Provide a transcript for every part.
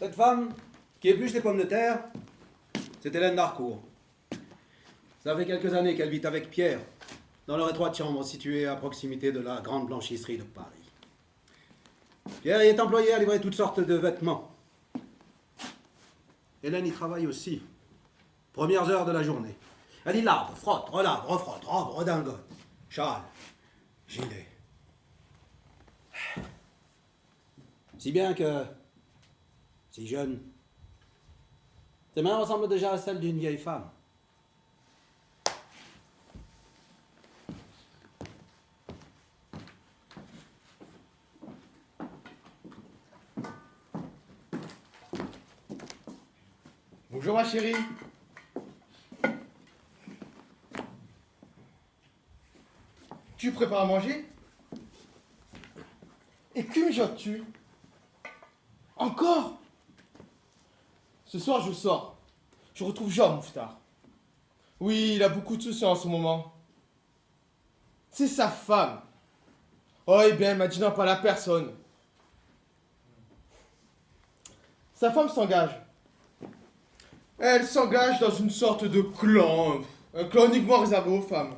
Cette femme, qui épluche les pommes de terre, c'est Hélène d'Harcourt. Ça fait quelques années qu'elle vit avec Pierre, dans leur étroite chambre située à proximité de la grande blanchisserie de Paris. Pierre y est employé à livrer toutes sortes de vêtements. Hélène y travaille aussi. Premières heures de la journée. Elle y lave, frotte, relave, refrotte, robe, redingote, châle, gilet. Si bien que, si jeune, ses mains ressemblent déjà à celles d'une vieille femme. Bonjour ma chérie. Tu prépares à manger? Et que mijotes-tu? Encore? Ce soir je sors. Je retrouve Jean Mouffetard. Oui, il a beaucoup de soucis en ce moment. C'est sa femme. Oh, eh bien, elle m'a dit non, pas la personne. Sa femme s'engage. Elle s'engage dans une sorte de clan. Un clan uniquement réservé aux femmes.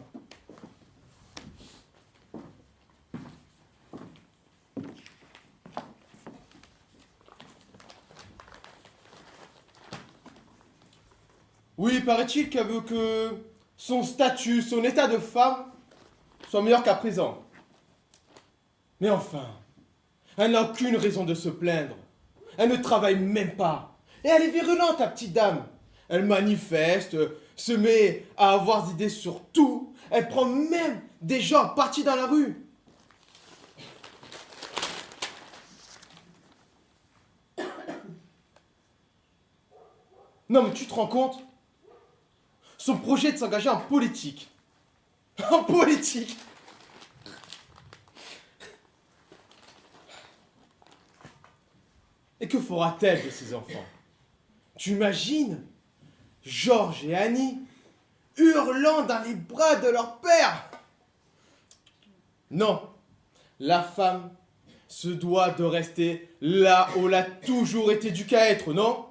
Oui, paraît-il qu'elle veut que son statut, son état de femme soit meilleur qu'à présent. Mais enfin, elle n'a aucune raison de se plaindre. Elle ne travaille même pas. Et elle est virulente, la petite dame. Elle manifeste, se met à avoir des idées sur tout. Elle prend même des gens partis dans la rue. Non mais tu te rends compte? Son projet est de s'engager en politique. En politique. Et que fera-t-elle de ses enfants? Tu imagines Georges et Annie hurlant dans les bras de leur père? Non, la femme se doit de rester là où elle a toujours été due qu'à être, non?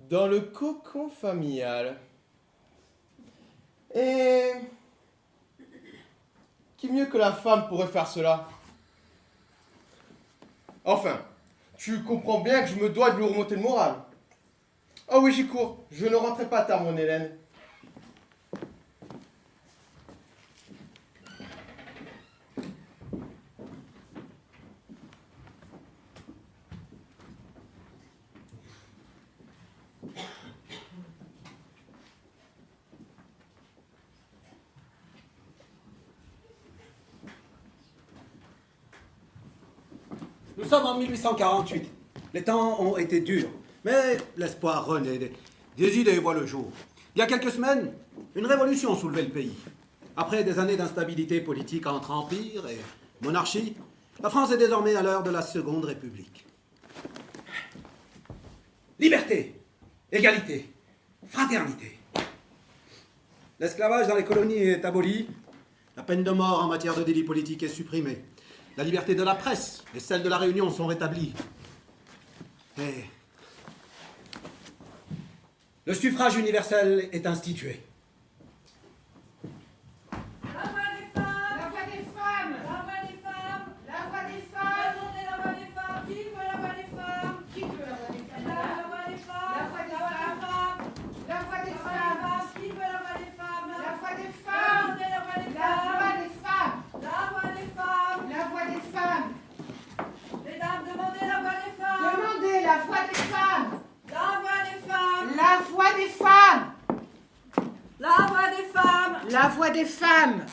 Dans le cocon familial. Et qui mieux que la femme pourrait faire cela? Enfin, tu comprends bien que je me dois de lui remonter le moral. Ah oui, j'y cours. Je ne rentrerai pas tard, mon Hélène. Nous sommes en 1848. Les temps ont été durs, mais l'espoir renaît. Des idées voient le jour. Il y a quelques semaines, une révolution soulevait le pays. Après des années d'instabilité politique entre empire et monarchie, la France est désormais à l'heure de la Seconde République. Liberté, égalité, fraternité. L'esclavage dans les colonies est aboli. La peine de mort en matière de délit politique est supprimée. La liberté de la presse et celle de la réunion sont rétablies. Mais le suffrage universel est institué. La voix des femmes! La voix des femmes! La voix des femmes! La voix des femmes! Demandez la voix des femmes! Qui veut la voix des femmes? Qui veut la voix des femmes? La voix des femmes! La voix des femmes! La voix des femmes! Qui veut la voix des femmes? La voix des femmes! Demandez la voix des femmes! La voix des femmes! La voix des femmes! Mesdames, demandez la voix des femmes! Demandez la voix des femmes! La voix des femmes! La voix des femmes! La voix des femmes! La voix des femmes.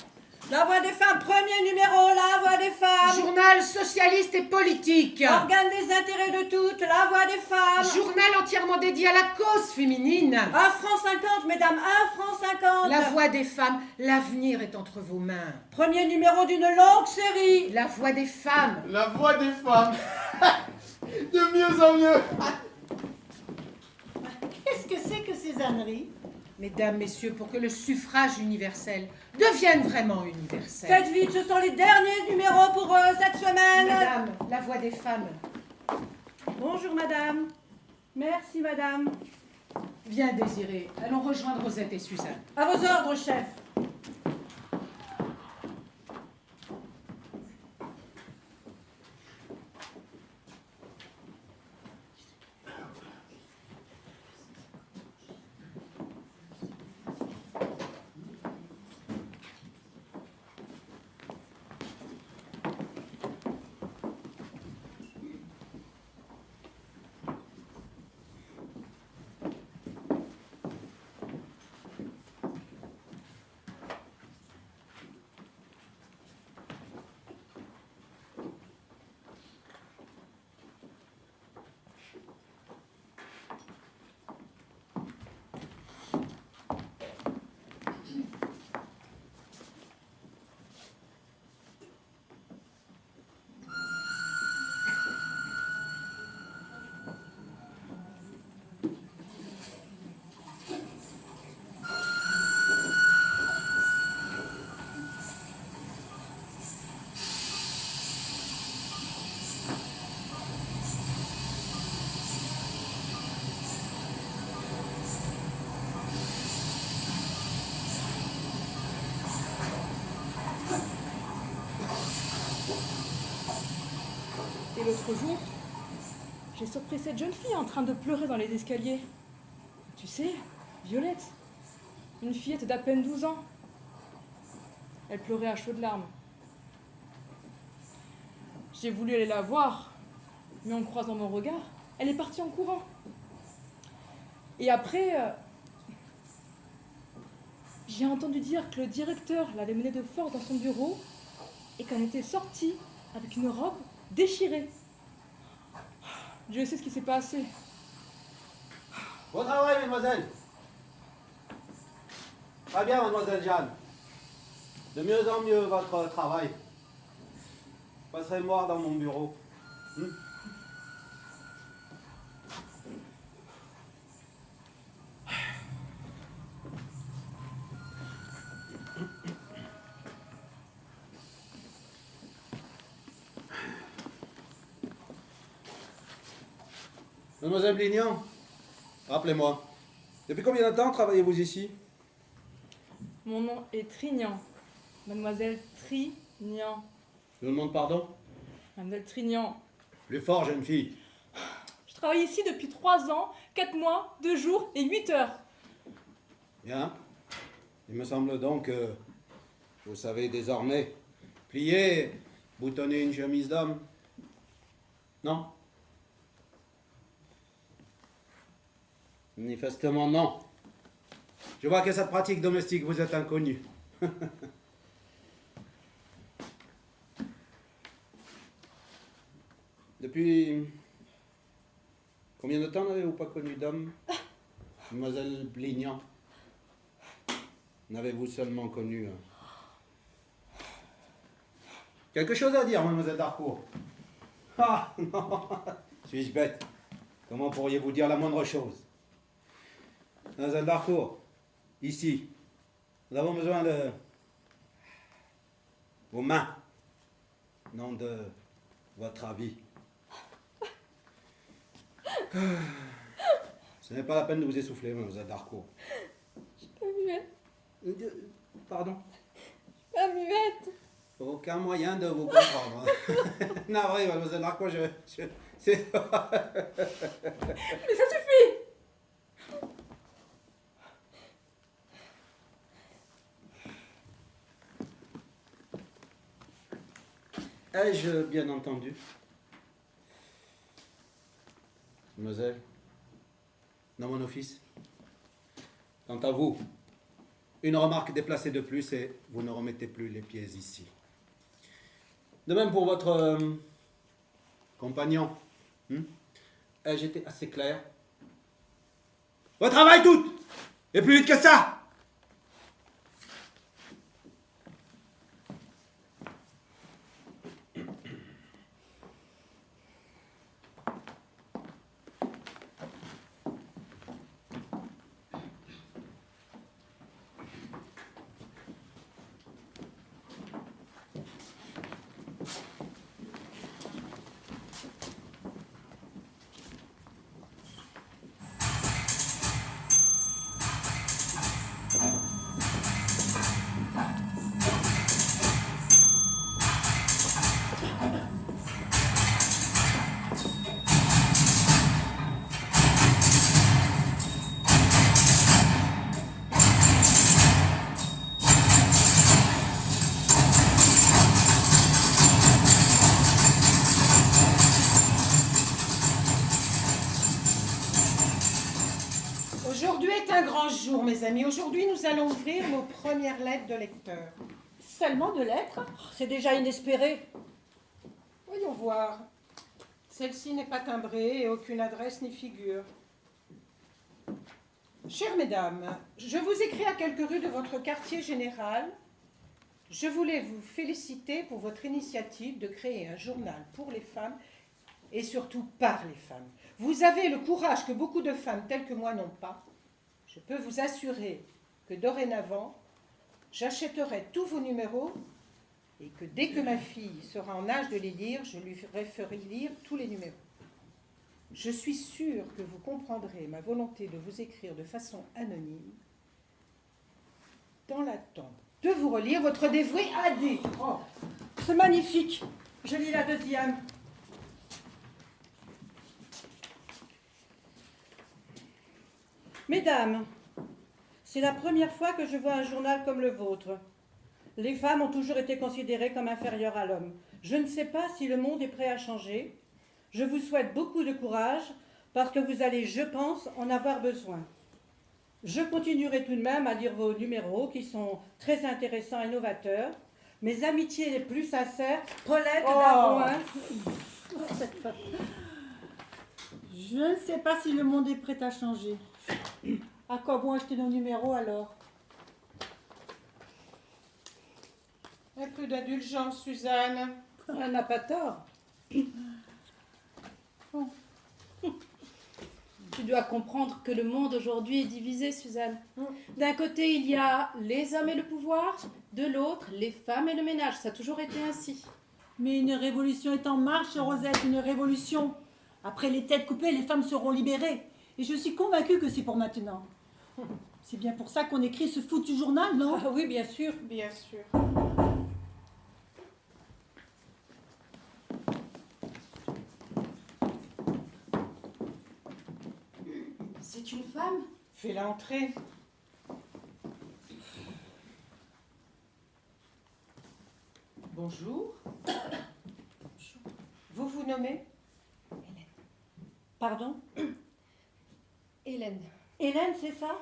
La voix des femmes, premier numéro, la voix des femmes! Journal socialiste et politique. Organe des intérêts de toutes, la voix des femmes! Journal entièrement dédié à la cause féminine. 1 franc 50, mesdames, 1 franc 50! La voix des femmes, l'avenir est entre vos mains. Premier numéro d'une longue série! La voix des femmes. La voix des femmes. De mieux en mieux. Qu'est-ce que c'est que ces âneries? Mesdames, messieurs, pour que le suffrage universel devienne vraiment universel. Faites vite, ce sont les derniers numéros pour cette semaine. Madame, la voix des femmes. Bonjour madame. Merci madame. Bien Désiré, allons rejoindre Rosette et Suzanne. À vos ordres, chef. Et l'autre jour, j'ai surpris cette jeune fille en train de pleurer dans les escaliers. Tu sais, Violette, une fillette d'à peine 12 ans. Elle pleurait à chaudes larmes. J'ai voulu aller la voir, mais en croisant mon regard, elle est partie en courant. Et après, j'ai entendu dire que le directeur l'avait menée de force dans son bureau et qu'elle était sortie avec une robe déchirée. Dieu sait ce qui s'est passé. Bon travail, mesdemoiselles. Très bien, mademoiselle Jeanne. De mieux en mieux votre travail. Vous passerez me voir dans mon bureau. Mademoiselle Blignan, rappelez-moi, depuis combien de temps travaillez-vous ici? Mon nom est Trignan. Mademoiselle Trignan. Je vous demande pardon? Mademoiselle Trignan. Plus fort, jeune fille. Je travaille ici depuis 3 ans, 4 mois, 2 jours et 8 heures. Bien. Il me semble donc que vous savez désormais plier, boutonner une chemise d'homme. Non? Manifestement non. Je vois que cette pratique domestique vous est inconnue. Depuis combien de temps n'avez-vous pas connu d'homme, mademoiselle Blignan? N'avez-vous seulement connu quelque chose à dire, mademoiselle Darcourt? Ah non, suis-je bête? Comment pourriez-vous dire la moindre chose? Mademoiselle Darcourt, ici, nous avons besoin de vos mains, non de votre avis. Ce n'est pas la peine de vous essouffler, mademoiselle Darcourt. Je suis pas muette. Pardon? Pas muette. Aucun moyen de vous comprendre. Navré, mademoiselle Darcourt, c'est... Mais ça suffit. Ai-je bien entendu? Mademoiselle, dans mon office. Quant à vous, une remarque déplacée de plus et vous ne remettez plus les pieds ici. De même pour votre compagnon. Ai-je été assez clair? Au travail toutes! Et plus vite que ça! C'est un grand jour, mes amis. Aujourd'hui, nous allons ouvrir nos premières lettres de lecteurs. Seulement 2 lettres? C'est déjà inespéré. Voyons voir. Celle-ci n'est pas timbrée et aucune adresse n'y figure. Chères mesdames, je vous écris à quelques rues de votre quartier général. Je voulais vous féliciter pour votre initiative de créer un journal pour les femmes et surtout par les femmes. Vous avez le courage que beaucoup de femmes telles que moi n'ont pas. Je peux vous assurer que dorénavant, j'achèterai tous vos numéros et que dès que ma fille sera en âge de les lire, je lui ferai lire tous les numéros. Je suis sûre que vous comprendrez ma volonté de vous écrire de façon anonyme dans l'attente de vous relire votre dévoué AD. Oh. C'est magnifique. Je lis la deuxième. Mesdames, c'est la première fois que je vois un journal comme le vôtre. Les femmes ont toujours été considérées comme inférieures à l'homme. Je ne sais pas si le monde est prêt à changer. Je vous souhaite beaucoup de courage parce que vous allez, je pense, en avoir besoin. Je continuerai tout de même à lire vos numéros qui sont très intéressants et novateurs. Mes amitiés les plus sincères, Paulette Davoin. Je ne sais pas si le monde est prêt à changer. À quoi bon acheter nos numéros alors? Un peu d'indulgence, Suzanne. Elle n'a pas tort. Tu dois comprendre que le monde aujourd'hui est divisé, Suzanne. D'un côté, il y a les hommes et le pouvoir, de l'autre, les femmes et le ménage. Ça a toujours été ainsi. Mais une révolution est en marche, Rosette, une révolution. Après les têtes coupées, les femmes seront libérées. Et je suis convaincue que c'est pour maintenant. C'est bien pour ça qu'on écrit ce foutu journal, non? Ah oui, bien sûr. Bien sûr. C'est une femme? Fais-la entrer. Bonjour. Vous vous nommez? Pardon? Hélène. Hélène, c'est ça?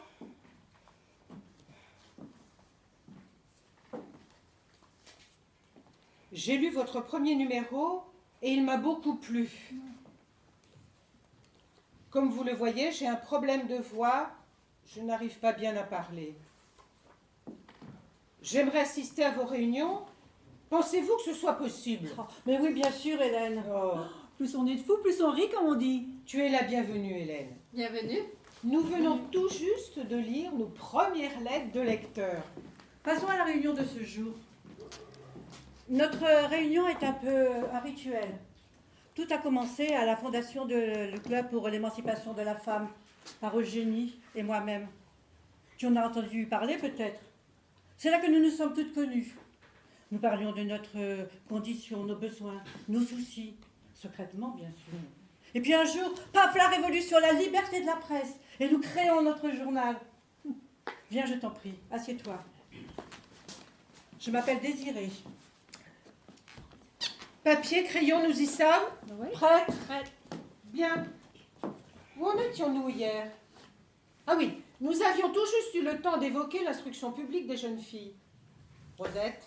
J'ai lu votre premier numéro et il m'a beaucoup plu. Comme vous le voyez, j'ai un problème de voix. Je n'arrive pas bien à parler. J'aimerais assister à vos réunions. Pensez-vous que ce soit possible? Oh, mais oui, bien sûr, Hélène. Oh, Plus on est de fous, plus on rit, comme on dit. tu es la bienvenue, Hélène. Bienvenue. Nous venons tout juste de lire nos premières lettres de lecteurs. Passons à la réunion de ce jour. Notre réunion est un peu un rituel. Tout a commencé à la fondation du Club pour l'émancipation de la femme, par Eugénie et moi-même. Tu en as entendu parler peut-être. C'est là que nous nous sommes toutes connues. Nous parlions de notre condition, nos besoins, nos soucis, secrètement bien sûr. Et puis un jour, paf, la révolution, la liberté de la presse, et nous créons notre journal. Viens, je t'en prie, assieds-toi. Je m'appelle Désirée. Papier, crayon, nous y sommes? Prête? Bien. Où en étions-nous hier? Ah oui, nous avions tout juste eu le temps d'évoquer l'instruction publique des jeunes filles. Rosette?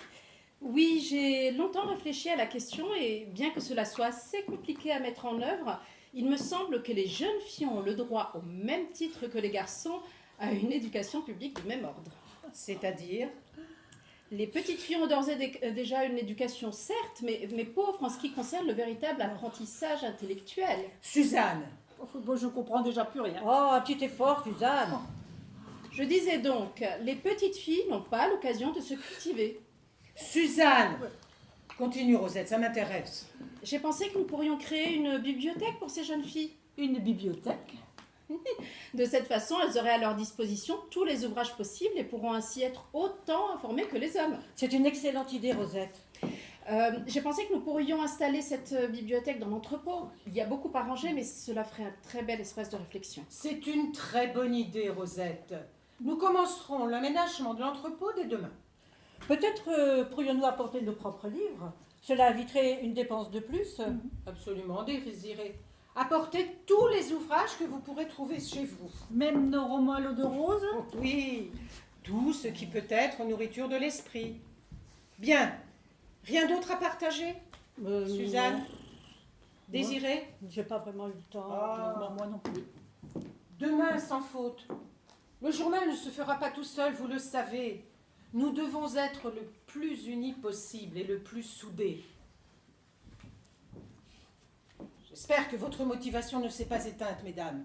Oui, j'ai longtemps réfléchi à la question et bien que cela soit assez compliqué à mettre en œuvre, il me semble que les jeunes filles ont le droit, au même titre que les garçons, à une éducation publique du même ordre. C'est-à-dire? Les petites filles ont d'ores et déjà une éducation, certes, mais pauvre en ce qui concerne le véritable apprentissage intellectuel. Suzanne? Au football, je comprends déjà plus rien. Oh, un petit effort, Suzanne. Je disais donc, les petites filles n'ont pas l'occasion de se cultiver. Suzanne! Continue, Rosette, ça m'intéresse. J'ai pensé que nous pourrions créer une bibliothèque pour ces jeunes filles. Une bibliothèque? De cette façon, elles auraient à leur disposition tous les ouvrages possibles et pourront ainsi être autant informées que les hommes. C'est une excellente idée, Rosette. J'ai pensé que nous pourrions installer cette bibliothèque dans l'entrepôt. Il y a beaucoup à ranger, mais cela ferait un très bel espace de réflexion. C'est une très bonne idée, Rosette. Nous commencerons l'aménagement de l'entrepôt dès demain. Peut-être pourrions-nous apporter nos propres livres. Cela éviterait une dépense de plus. Absolument, Désirée. Apportez tous les ouvrages que vous pourrez trouver chez vous. Même nos romans à l'eau de rose. Oui, tout ce qui peut être nourriture de l'esprit. Bien. Rien d'autre à partager, Suzanne? Désiré? J'ai pas vraiment eu le temps. Non, moi non plus. Demain, sans faute. Le journal ne se fera pas tout seul, vous le savez. Nous devons être le plus unis possible et le plus soudés. J'espère que votre motivation ne s'est pas éteinte, mesdames.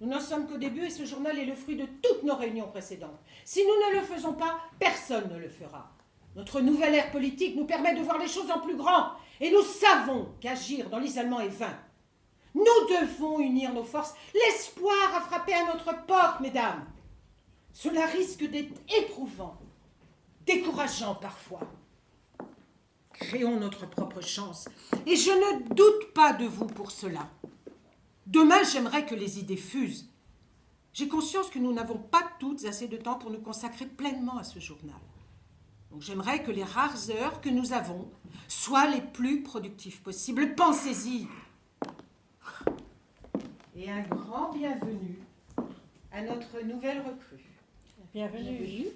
Nous n'en sommes qu'au début et ce journal est le fruit de toutes nos réunions précédentes. Si nous ne le faisons pas, personne ne le fera. Notre nouvelle ère politique nous permet de voir les choses en plus grand et nous savons qu'agir dans l'isolement est vain. Nous devons unir nos forces. L'espoir a frappé à notre porte, mesdames. Cela risque d'être éprouvant, décourageant parfois. Créons notre propre chance. Et je ne doute pas de vous pour cela. Demain, j'aimerais que les idées fusent. J'ai conscience que nous n'avons pas toutes assez de temps pour nous consacrer pleinement à ce journal. Donc j'aimerais que les rares heures que nous avons soient les plus productives possibles. Pensez-y. Et un grand bienvenue à notre nouvelle recrue. Bienvenue.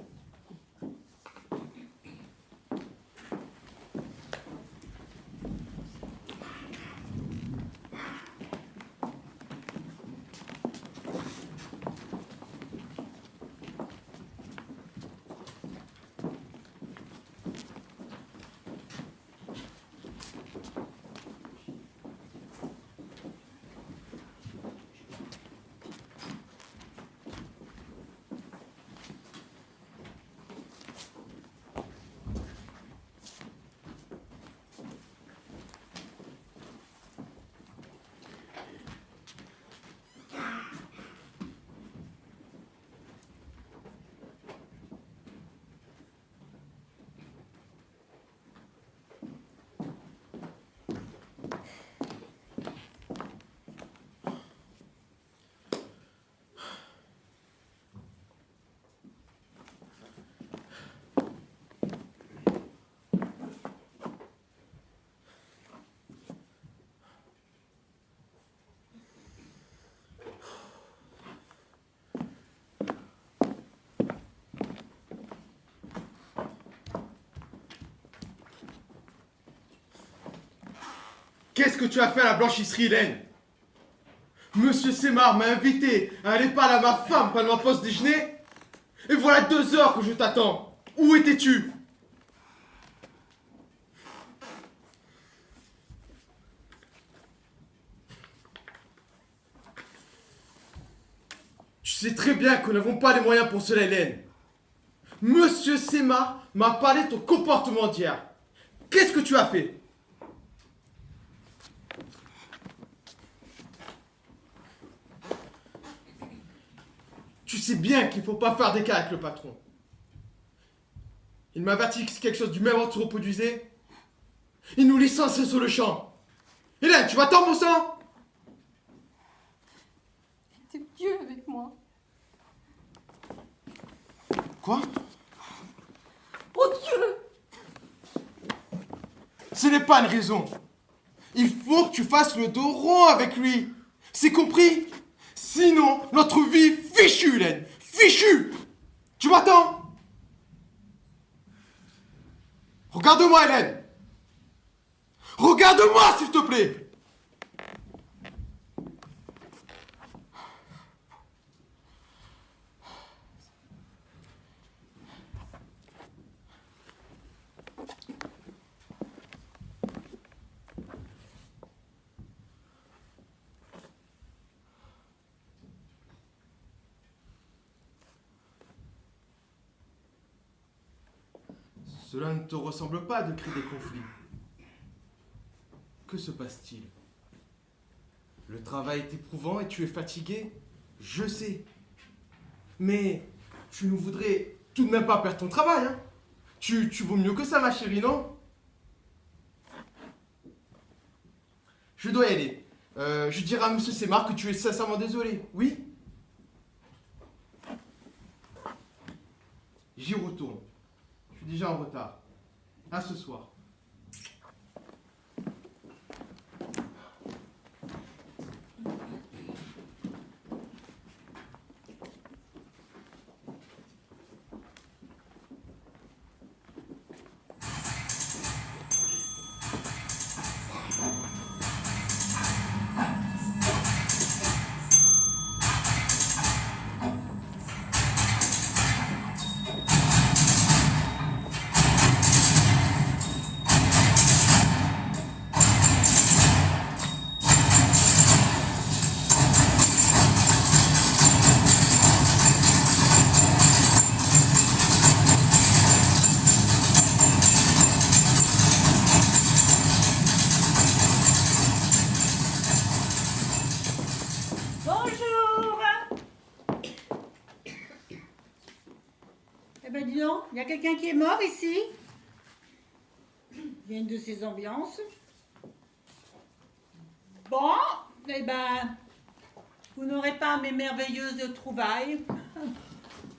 Qu'est-ce que tu as fait à la blanchisserie, Hélène? Monsieur Semar m'a invité à aller parler à ma femme pendant ma pause déjeuner. Et voilà 2 heures que je t'attends. Où étais-tu? Tu sais très bien que nous n'avons pas les moyens pour cela, Hélène. Monsieur Semar m'a parlé de ton comportement d'hier. Qu'est-ce que tu as fait? Tu sais bien qu'il ne faut pas faire d'écart avec le patron. Il m'a averti que si quelque chose du même ordre se reproduisait, il nous licenciait sur le champ. Hélène, tu m'attends, mon sang? T'es Dieu avec moi. Quoi? Oh Dieu! Ce n'est pas une raison. Il faut que tu fasses le dos rond avec lui. C'est compris? Sinon, notre vie est fichue, Hélène. Fichue! Tu m'attends? Regarde-moi, Hélène. Regarde-moi, s'il te plaît. Cela ne te ressemble pas de créer des conflits. Que se passe-t-il? Le travail est éprouvant et tu es fatigué, je sais. Mais tu ne voudrais tout de même pas perdre ton travail, hein? Tu vaux mieux que ça, ma chérie, non? Je dois y aller. Je dirai à monsieur Semar que tu es sincèrement désolé, oui? J'y retourne. Je suis déjà en retard. À ce soir. Dis donc, il y a quelqu'un qui est mort ici? Il y a une de ces ambiances. Bon, eh ben, vous n'aurez pas mes merveilleuses trouvailles.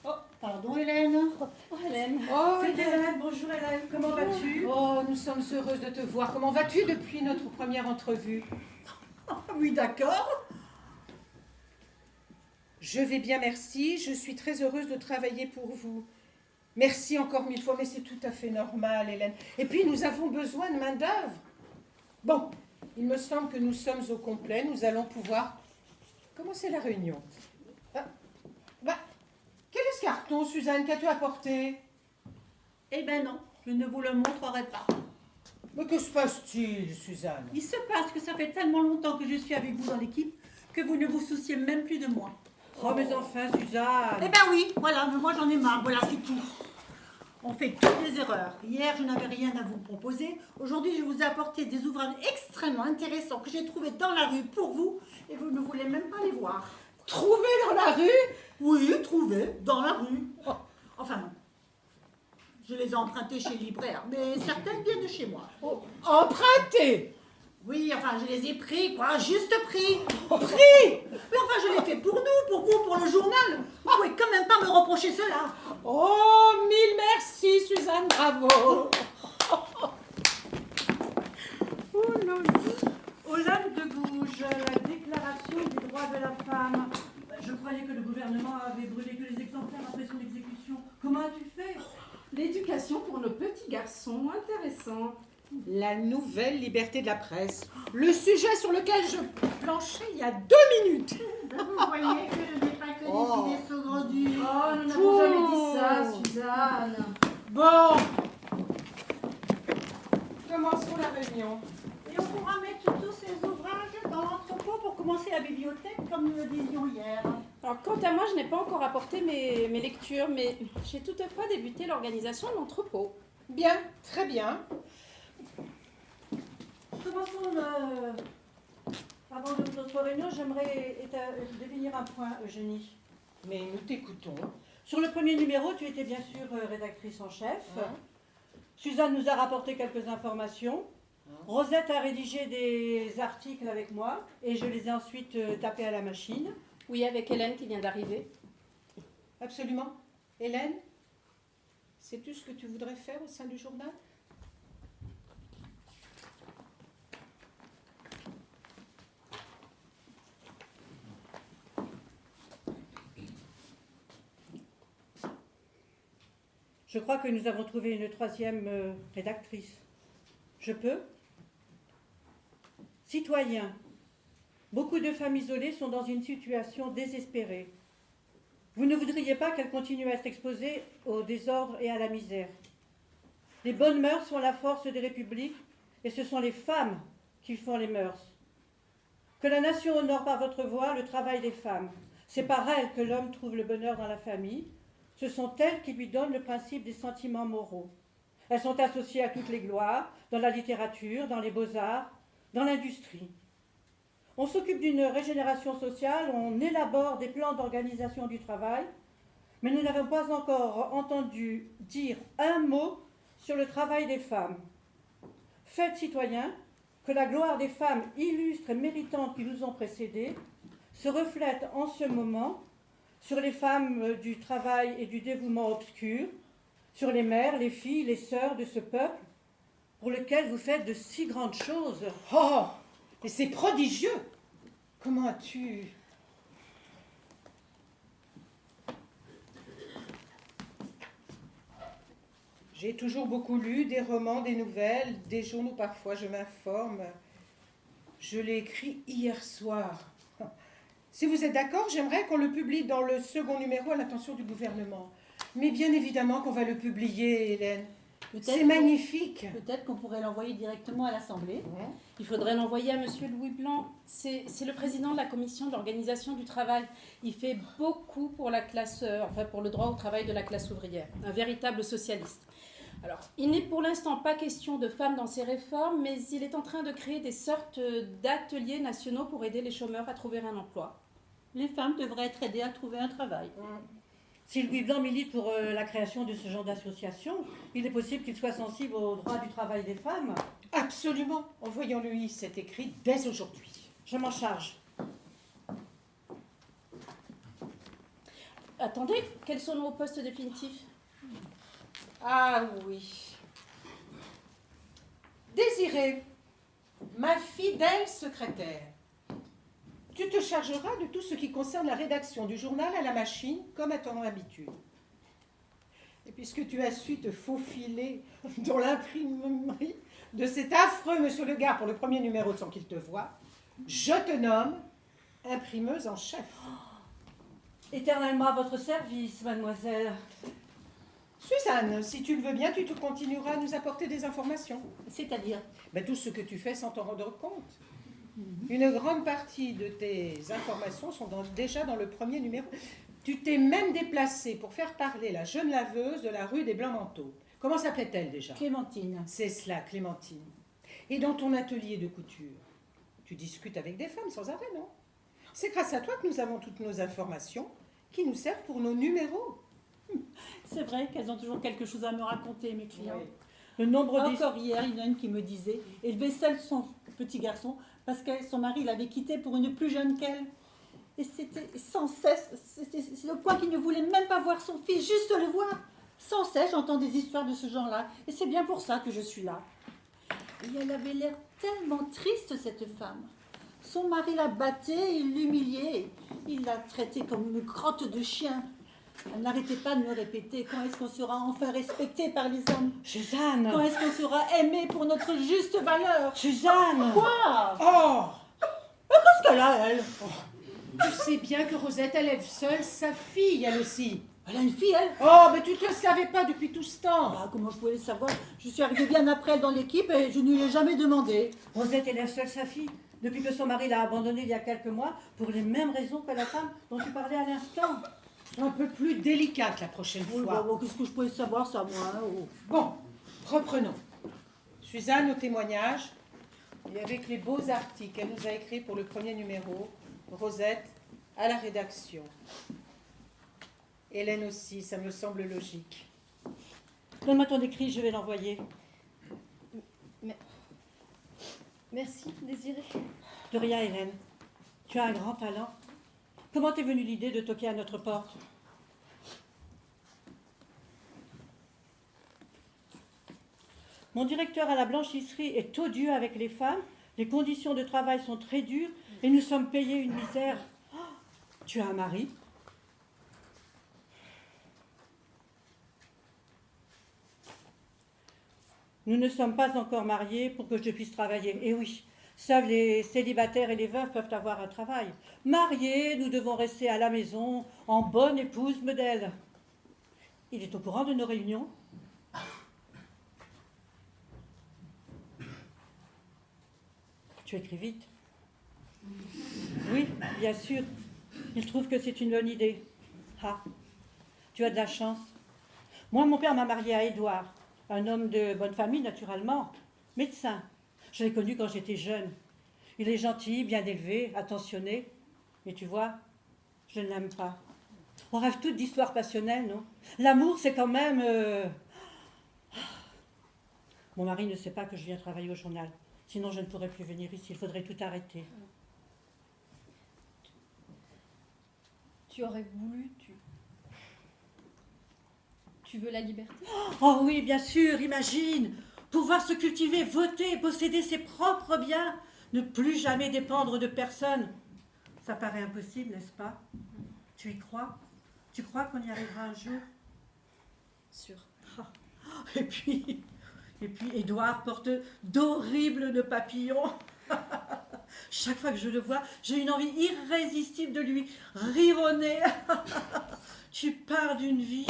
Oh, pardon Hélène. Oh, Hélène. Oh, C'est Hélène, bonjour Hélène, comment vas-tu? oh, nous sommes heureuses de te voir. Comment vas-tu depuis notre première entrevue? Ah oui, d'accord. Je vais bien, merci. Je suis très heureuse de travailler pour vous. Merci encore 1000 fois, mais c'est tout à fait normal, Hélène. Et puis, nous avons besoin de main-d'œuvre. Bon, il me semble que nous sommes au complet. Nous allons pouvoir commencer la réunion. Quel est ce carton, Suzanne, qu'as-tu apporté? Eh ben non, je ne vous le montrerai pas. Mais que se passe-t-il, Suzanne? Il se passe que ça fait tellement longtemps que je suis avec vous dans l'équipe que vous ne vous souciez même plus de moi. Oh mais enfin Suzanne. Eh ben oui, voilà, mais moi j'en ai marre, voilà, c'est tout. On fait toutes les erreurs. Hier, je n'avais rien à vous proposer. Aujourd'hui, je vous ai apporté des ouvrages extrêmement intéressants que j'ai trouvés dans la rue pour vous et vous ne voulez même pas les voir. Trouvé dans la rue? Oui, trouvés dans la rue. Oh, enfin non. Je les ai empruntés chez le libraire, mais certaines viennent de chez moi. Oh, emprunté? Oui, enfin, je les ai pris, quoi, à juste prix. Prix? Mais enfin, je l'ai fait pour nous, pour vous, pour le journal. Vous pouvez quand même pas me reprocher cela. Oh, 1000 merci, Suzanne, bravo. Aux lames de Gouges, la déclaration des droits de la femme. Je croyais que le gouvernement avait brûlé que les exemplaires après son exécution. Comment as-tu fait? L'éducation pour nos petits garçons, intéressant. La nouvelle liberté de la presse. Le sujet sur lequel je planchais il y a 2 minutes. Vous voyez que je n'ai pas que des idées saugrenues. Oh, nous n'avons jamais dit ça, Suzanne. Bon. Commençons la réunion. Et on pourra mettre tous ces ouvrages dans l'entrepôt pour commencer la bibliothèque, comme nous le disions hier. Alors, quant à moi, je n'ai pas encore apporté mes lectures, mais j'ai toutefois débuté l'organisation de l'entrepôt. Bien, très bien. Commençons avant notre réunion, j'aimerais définir un point, Eugénie. Mais nous t'écoutons. Sur le premier numéro, tu étais bien sûr rédactrice en chef. Suzanne nous a rapporté quelques informations. Rosette a rédigé des articles avec moi et je les ai ensuite tapés à la machine. Oui, avec Hélène qui vient d'arriver. Absolument. Hélène, sais-tu ce que tu voudrais faire au sein du journal? Je crois que nous avons trouvé une troisième rédactrice. Je peux? Citoyens. Beaucoup de femmes isolées sont dans une situation désespérée. Vous ne voudriez pas qu'elles continuent à être exposées au désordre et à la misère. Les bonnes mœurs sont la force des républiques et ce sont les femmes qui font les mœurs. Que la nation honore par votre voix le travail des femmes. C'est par elles que l'homme trouve le bonheur dans la famille. Ce sont elles qui lui donnent le principe des sentiments moraux. Elles sont associées à toutes les gloires, dans la littérature, dans les beaux-arts, dans l'industrie. On s'occupe d'une régénération sociale, on élabore des plans d'organisation du travail, mais nous n'avons pas encore entendu dire un mot sur le travail des femmes. Faites, citoyens, que la gloire des femmes illustres et méritantes qui nous ont précédées se reflète en ce moment sur les femmes du travail et du dévouement obscur, sur les mères, les filles, les sœurs de ce peuple, pour lequel vous faites de si grandes choses. Oh, mais c'est prodigieux. Comment as-tu... J'ai toujours beaucoup lu des romans, des nouvelles, des journaux parfois, je m'informe. Je l'ai écrit hier soir. Si vous êtes d'accord, j'aimerais qu'on le publie dans le second numéro à l'attention du gouvernement. Mais bien évidemment qu'on va le publier, Hélène. C'est magnifique. Peut-être qu'on pourrait l'envoyer directement à l'Assemblée. Il faudrait l'envoyer à Monsieur Louis Blanc. C'est le président de la commission d'organisation du travail. Il fait beaucoup pour la classe, pour le droit au travail de la classe ouvrière. Un véritable socialiste. Alors, il n'est pour l'instant pas question de femmes dans ces réformes, mais il est en train de créer des sortes d'ateliers nationaux pour aider les chômeurs à trouver un emploi. Les femmes devraient être aidées à trouver un travail. Si Louis Blanc milite pour la création de ce genre d'association, il est possible qu'il soit sensible aux droits du travail des femmes. Absolument. Envoyons-lui cet écrit dès aujourd'hui. Je m'en charge. Attendez, quels sont nos postes définitifs? Ah oui. Désirée, ma fidèle secrétaire, tu te chargeras de tout ce qui concerne la rédaction du journal à la machine, comme à ton habitude. Et puisque tu as su te faufiler dans l'imprimerie de cet affreux Monsieur Legare pour le premier numéro sans qu'il te voie, je te nomme imprimeuse en chef. Éternellement à votre service, mademoiselle. Suzanne, si tu le veux bien, tu te continueras à nous apporter des informations. C'est-à-dire? Tout ce que tu fais sans t'en rendre compte. Une grande partie de tes informations sont déjà dans le premier numéro. Tu t'es même déplacée pour faire parler la jeune laveuse de la rue des Blancs-Manteaux. Comment s'appelait-elle déjà? Clémentine. C'est cela, Clémentine. Et dans ton atelier de couture, tu discutes avec des femmes sans arrêt, non? C'est grâce à toi que nous avons toutes nos informations qui nous servent pour nos numéros. C'est vrai qu'elles ont toujours quelque chose à me raconter, mes clients. Oui. Le nombre Encore hier, il y en a une qui me disait élever seule son petit garçon parce que son mari l'avait quittée pour une plus jeune qu'elle. Et c'était sans cesse, c'est le point qu'il ne voulait même pas voir son fils, juste le voir. Sans cesse, j'entends des histoires de ce genre-là. Et c'est bien pour ça que je suis là. Et elle avait l'air tellement triste, cette femme. Son mari la battait, il l'humiliait. Il la traitait comme une crotte de chien. Elle n'arrêtait pas de me répéter quand est-ce qu'on sera enfin respecté par les hommes? Suzanne! Quand est-ce qu'on sera aimé pour notre juste valeur? Suzanne! Quoi? Oh! Qu'est-ce qu'elle a, elle? Tu sais bien que Rosette élève seule sa fille, elle aussi. Elle a une fille, elle? Oh, mais tu ne le savais pas depuis tout ce temps. Ah, comment je pouvais le savoir? Je suis arrivée bien après elle dans l'équipe et je ne lui ai jamais demandé. Rosette élève seule sa fille, depuis que son mari l'a abandonnée il y a quelques mois, pour les mêmes raisons que la femme dont tu parlais à l'instant. Un peu plus délicate la prochaine Oui, fois. bon, qu'est-ce que je pouvais savoir, ça, moi hein, oh. Bon, reprenons. Suzanne au témoignage, et avec les beaux articles qu'elle nous a écrits pour le premier numéro, Rosette à la rédaction. Hélène aussi, ça me semble logique. Donne-moi ton écrit, je vais l'envoyer. Merci, Désirée. De rien, Hélène. Tu as un grand talent. Comment t'es venue l'idée de toquer à notre porte? Mon directeur à la blanchisserie est odieux avec les femmes, les conditions de travail sont très dures et nous sommes payés une misère. Oh, tu as un mari? Nous ne sommes pas encore mariés pour que je puisse travailler. Et oui, seuls les célibataires et les veuves peuvent avoir un travail. Mariés, nous devons rester à la maison en bonne épouse modèle. Il est au courant de nos réunions? Tu écris vite. Oui, bien sûr. Il trouve que c'est une bonne idée. Ah, tu as de la chance. Moi, mon père m'a mariée à Édouard, un homme de bonne famille, naturellement, médecin. Je l'ai connu quand j'étais jeune. Il est gentil, bien élevé, attentionné. Mais tu vois, je ne l'aime pas. On rêve toutes d'histoires passionnelles, non? L'amour, c'est quand même... Mon mari ne sait pas que je viens travailler au journal. Sinon, je ne pourrais plus venir ici. Il faudrait tout arrêter. Tu aurais voulu, tu veux la liberté? Oh oui, bien sûr, imagine. Pouvoir se cultiver, voter, posséder ses propres biens, ne plus jamais dépendre de personne. Ça paraît impossible, n'est-ce pas? Tu y crois? Tu crois qu'on y arrivera un jour? Sûr. Et puis, Édouard porte d'horribles nœuds papillons. Chaque fois que je le vois, j'ai une envie irrésistible de lui rironner. Tu pars d'une vie.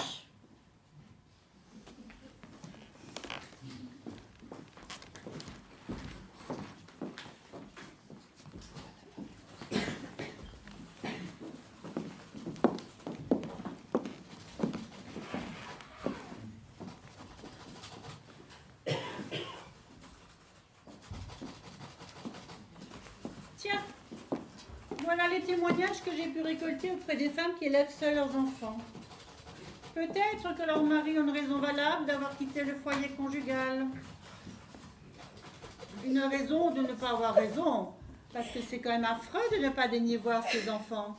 Tiens, voilà les témoignages que j'ai pu récolter auprès des femmes qui élèvent seules leurs enfants. Peut-être que leur mari a une raison valable d'avoir quitté le foyer conjugal. Une raison de ne pas avoir raison, parce que c'est quand même affreux de ne pas daigner voir ses enfants.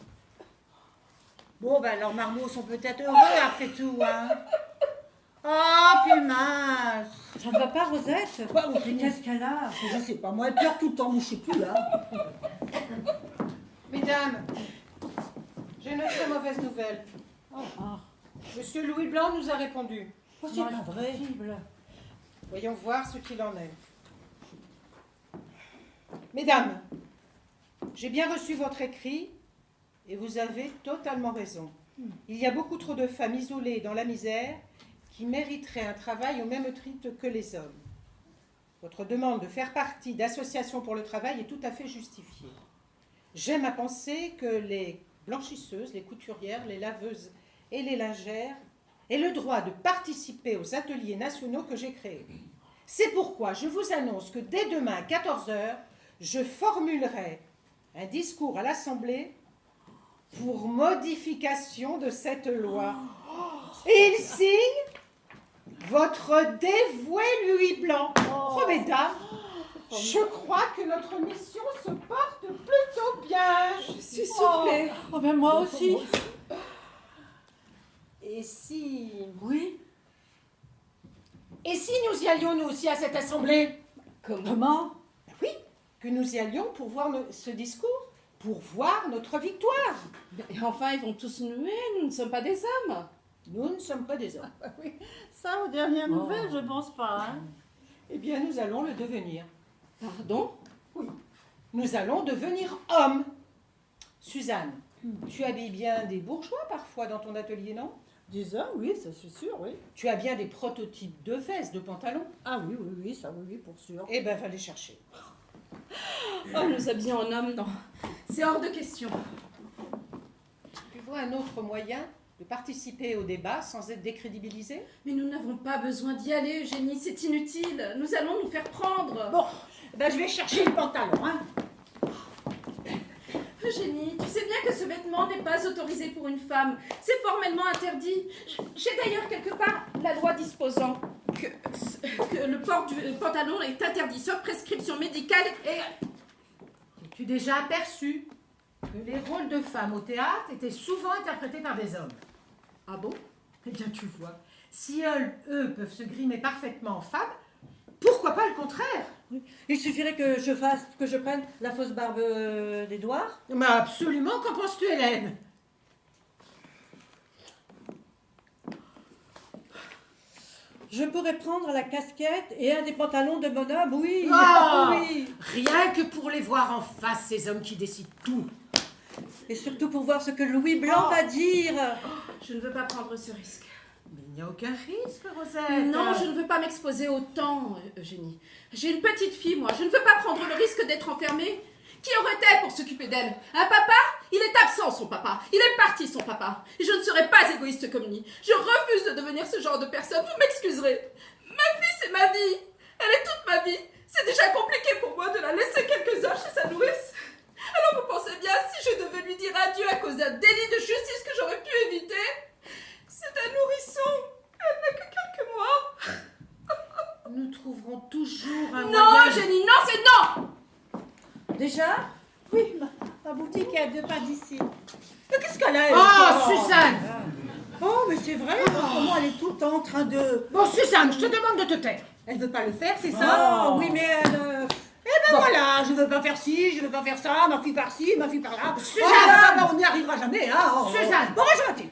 Bon, ben, leurs marmots sont peut-être heureux après tout, hein. Oh, puis mince. Ça ne va pas, Rosette? Quoi, Mais qu'est-ce qu'elle a? Je sais pas, moi, elle pleure tout le temps, mais je sais plus, là. Mesdames, j'ai une très mauvaise nouvelle. Monsieur Louis Blanc nous a répondu. Oh, c'est pas vrai. Voyons voir ce qu'il en est. Mesdames, j'ai bien reçu votre écrit et vous avez totalement raison. Il y a beaucoup trop de femmes isolées dans la misère qui mériteraient un travail au même titre que les hommes. Votre demande de faire partie d'associations pour le travail est tout à fait justifiée. J'aime à penser que les blanchisseuses, les couturières, les laveuses et les lingères aient le droit de participer aux ateliers nationaux que j'ai créés. C'est pourquoi je vous annonce que dès demain à 14 h, je formulerai un discours à l'Assemblée pour modification de cette loi. Et il signe votre dévoué Louis Blanc. Oh, mesdames, je crois que notre mission se porte plutôt bien. Je suis soufflée. Oh, ben moi aussi. Et si... Oui. Et si nous y allions nous aussi à cette Assemblée? Comment? Oui, que nous y allions pour voir ce discours, pour voir notre victoire. Et enfin, ils vont tous nous huer, nous ne sommes pas des hommes. Nous ne sommes pas des hommes. Oui, ça, aux dernières nouvelles, je pense pas, hein. Eh bien, nous allons le devenir. Pardon? Nous allons devenir hommes. Suzanne, tu habilles bien des bourgeois parfois dans ton atelier, non? Des hommes, oui, ça c'est sûr, oui. Tu as bien des prototypes de vestes, de pantalons? Ah oui, oui, oui, ça, oui, oui, pour sûr. Eh ben, va les chercher. Oh, nous habiller en homme, non. C'est hors de question. Tu vois un autre moyen de participer au débat sans être décrédibilisé? Mais nous n'avons pas besoin d'y aller, Eugénie, c'est inutile. Nous allons nous faire prendre. Bon, ben, je vais chercher le pantalon, hein. Eugénie, tu sais bien que ce vêtement n'est pas autorisé pour une femme. C'est formellement interdit. J'ai d'ailleurs quelque part la loi disposant que le port du pantalon est interdit, sauf prescription médicale et... As-tu déjà aperçu que les rôles de femmes au théâtre étaient souvent interprétés par des hommes? Ah bon? Eh bien, tu vois, si eux peuvent se grimer parfaitement en femmes, pourquoi pas le contraire? Il suffirait que je prenne la fausse barbe d'Édouard. Mais absolument, qu'en penses-tu, Hélène? Je pourrais prendre la casquette et un des pantalons de mon homme, oui. Oh, Oui. rien que pour les voir en face, ces hommes qui décident tout. Et surtout pour voir ce que Louis Blanc va dire. Je ne veux pas prendre ce risque. Mais il n'y a aucun risque, Rosette. Non, je ne veux pas m'exposer autant, Eugénie. J'ai une petite fille, moi. Je ne veux pas prendre le risque d'être enfermée. Qui aurait-elle pour s'occuper d'elle? Un papa? Il est absent, son papa. Il est parti, son papa. Et je ne serai pas égoïste comme lui. Je refuse de devenir ce genre de personne. Vous m'excuserez. Ma fille, c'est ma vie. Elle est toute ma vie. C'est déjà compliqué pour moi de la laisser quelques heures chez sa nourrice. Alors vous pensez bien, si je devais lui dire adieu à cause d'un délit de justice que j'aurais pu éviter? C'est un nourrisson. Elle n'a que quelques mois. Nous trouverons toujours un Non, moyen... Eugénie, non, c'est non. Déjà? Oui, ma boutique est à 2 pas d'ici. Mais qu'est-ce qu'elle a, elle, Oh, encore? Suzanne! Oh, mais c'est vrai, comment elle est tout le temps en train de... Bon, Suzanne, je te demande de te taire. Elle veut pas le faire, c'est ça? Oh, oui, mais Eh ben voilà, je veux pas faire ci, je veux pas faire ça, ma fille par-ci, ma fille par-là. Suzanne! On n'y arrivera jamais, hein. Suzanne! Bon, bonjour, Mathilde.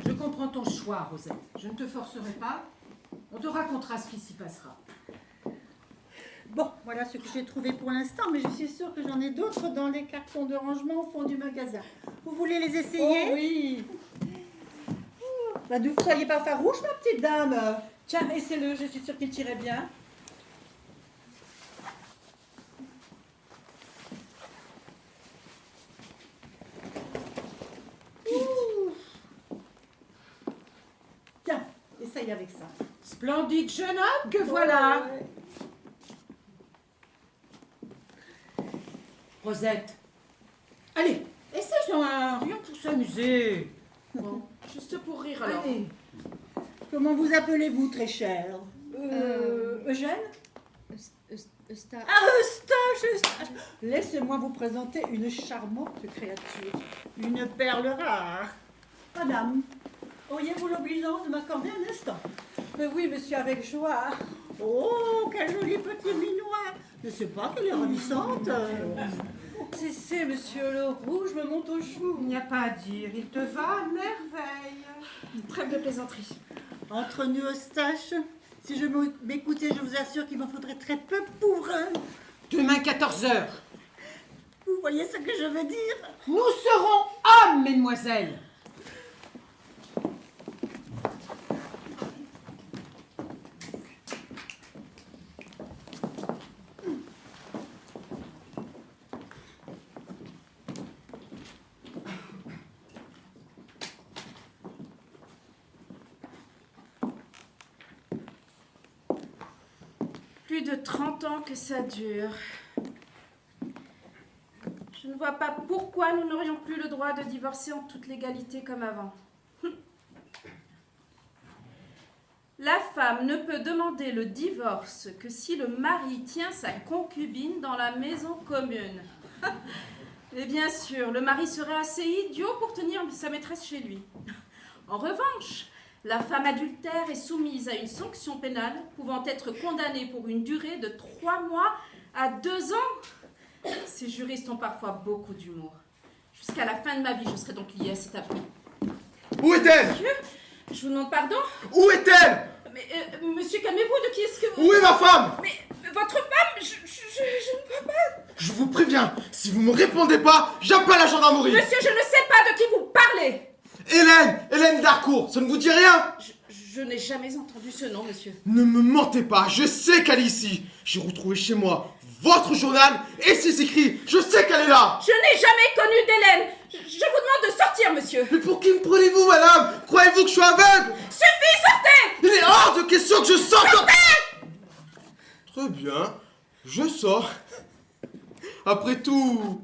Je comprends ton choix, Rosette. Je ne te forcerai pas. On te racontera ce qui s'y passera. Bon, voilà ce que j'ai trouvé pour l'instant, mais je suis sûre que j'en ai d'autres dans les cartons de rangement au fond du magasin. Vous voulez les essayer? Oh, oui. Bah, ne soyez pas farouche, ma petite dame. Tiens, essaie-le, je suis sûre qu'il tirait bien. Tiens, essaye avec ça. Splendide jeune homme que voilà. Rosette, allez, essaye un rien pour s'amuser. Bon, Juste pour rire alors. Allez. Comment vous appelez-vous, très cher? Eugène? Eustache, Eustache. Laissez-moi vous présenter une charmante créature. Une perle rare. Madame, auriez-vous l'obligeance de m'accorder un instant? Oui, monsieur, avec joie. Oh, quel joli petit minois. Je ne sais pas qu'elle est ravissante. C'est monsieur, le rouge me monte aux joues. Il n'y a pas à dire, il te va à merveille. Trêve de plaisanterie. Entre nous, Eustache, si je m'écoutais, je vous assure qu'il m'en faudrait très peu pour... Demain, 14h. Vous voyez ce que je veux dire? Nous serons hommes, mesdemoiselles. Plus de 30 ans que ça dure. Je ne vois pas pourquoi nous n'aurions plus le droit de divorcer en toute légalité comme avant. La femme ne peut demander le divorce que si le mari tient sa concubine dans la maison commune. Et bien sûr, le mari serait assez idiot pour tenir sa maîtresse chez lui. En revanche, la femme adultère est soumise à une sanction pénale pouvant être condamnée pour une durée de 3 mois à 2 ans. Ces juristes ont parfois beaucoup d'humour. Jusqu'à la fin de ma vie, je serai donc liée à cet abus. Où est-elle? Monsieur, je vous demande pardon. Où est-elle? Mais monsieur, calmez-vous, de qui est-ce que vous... Où est ma femme? Mais votre femme, je ne vois pas... Je vous préviens, si vous me répondez pas, j'appelle la gendarmerie. Monsieur, je ne sais pas de qui vous parlez. Hélène Darcourt, ça ne vous dit rien? Je n'ai jamais entendu ce nom, monsieur. Ne me mentez pas, je sais qu'elle est ici. J'ai retrouvé chez moi votre journal et c'est écrit, je sais qu'elle est là. Je n'ai jamais connu d'Hélène. Je vous demande de sortir, monsieur. Mais pour qui me prenez-vous, madame? Croyez-vous que je suis aveugle? Suffit, sortez. Il est hors de question que je sorte. Sortez. Très bien, je sors. Après tout,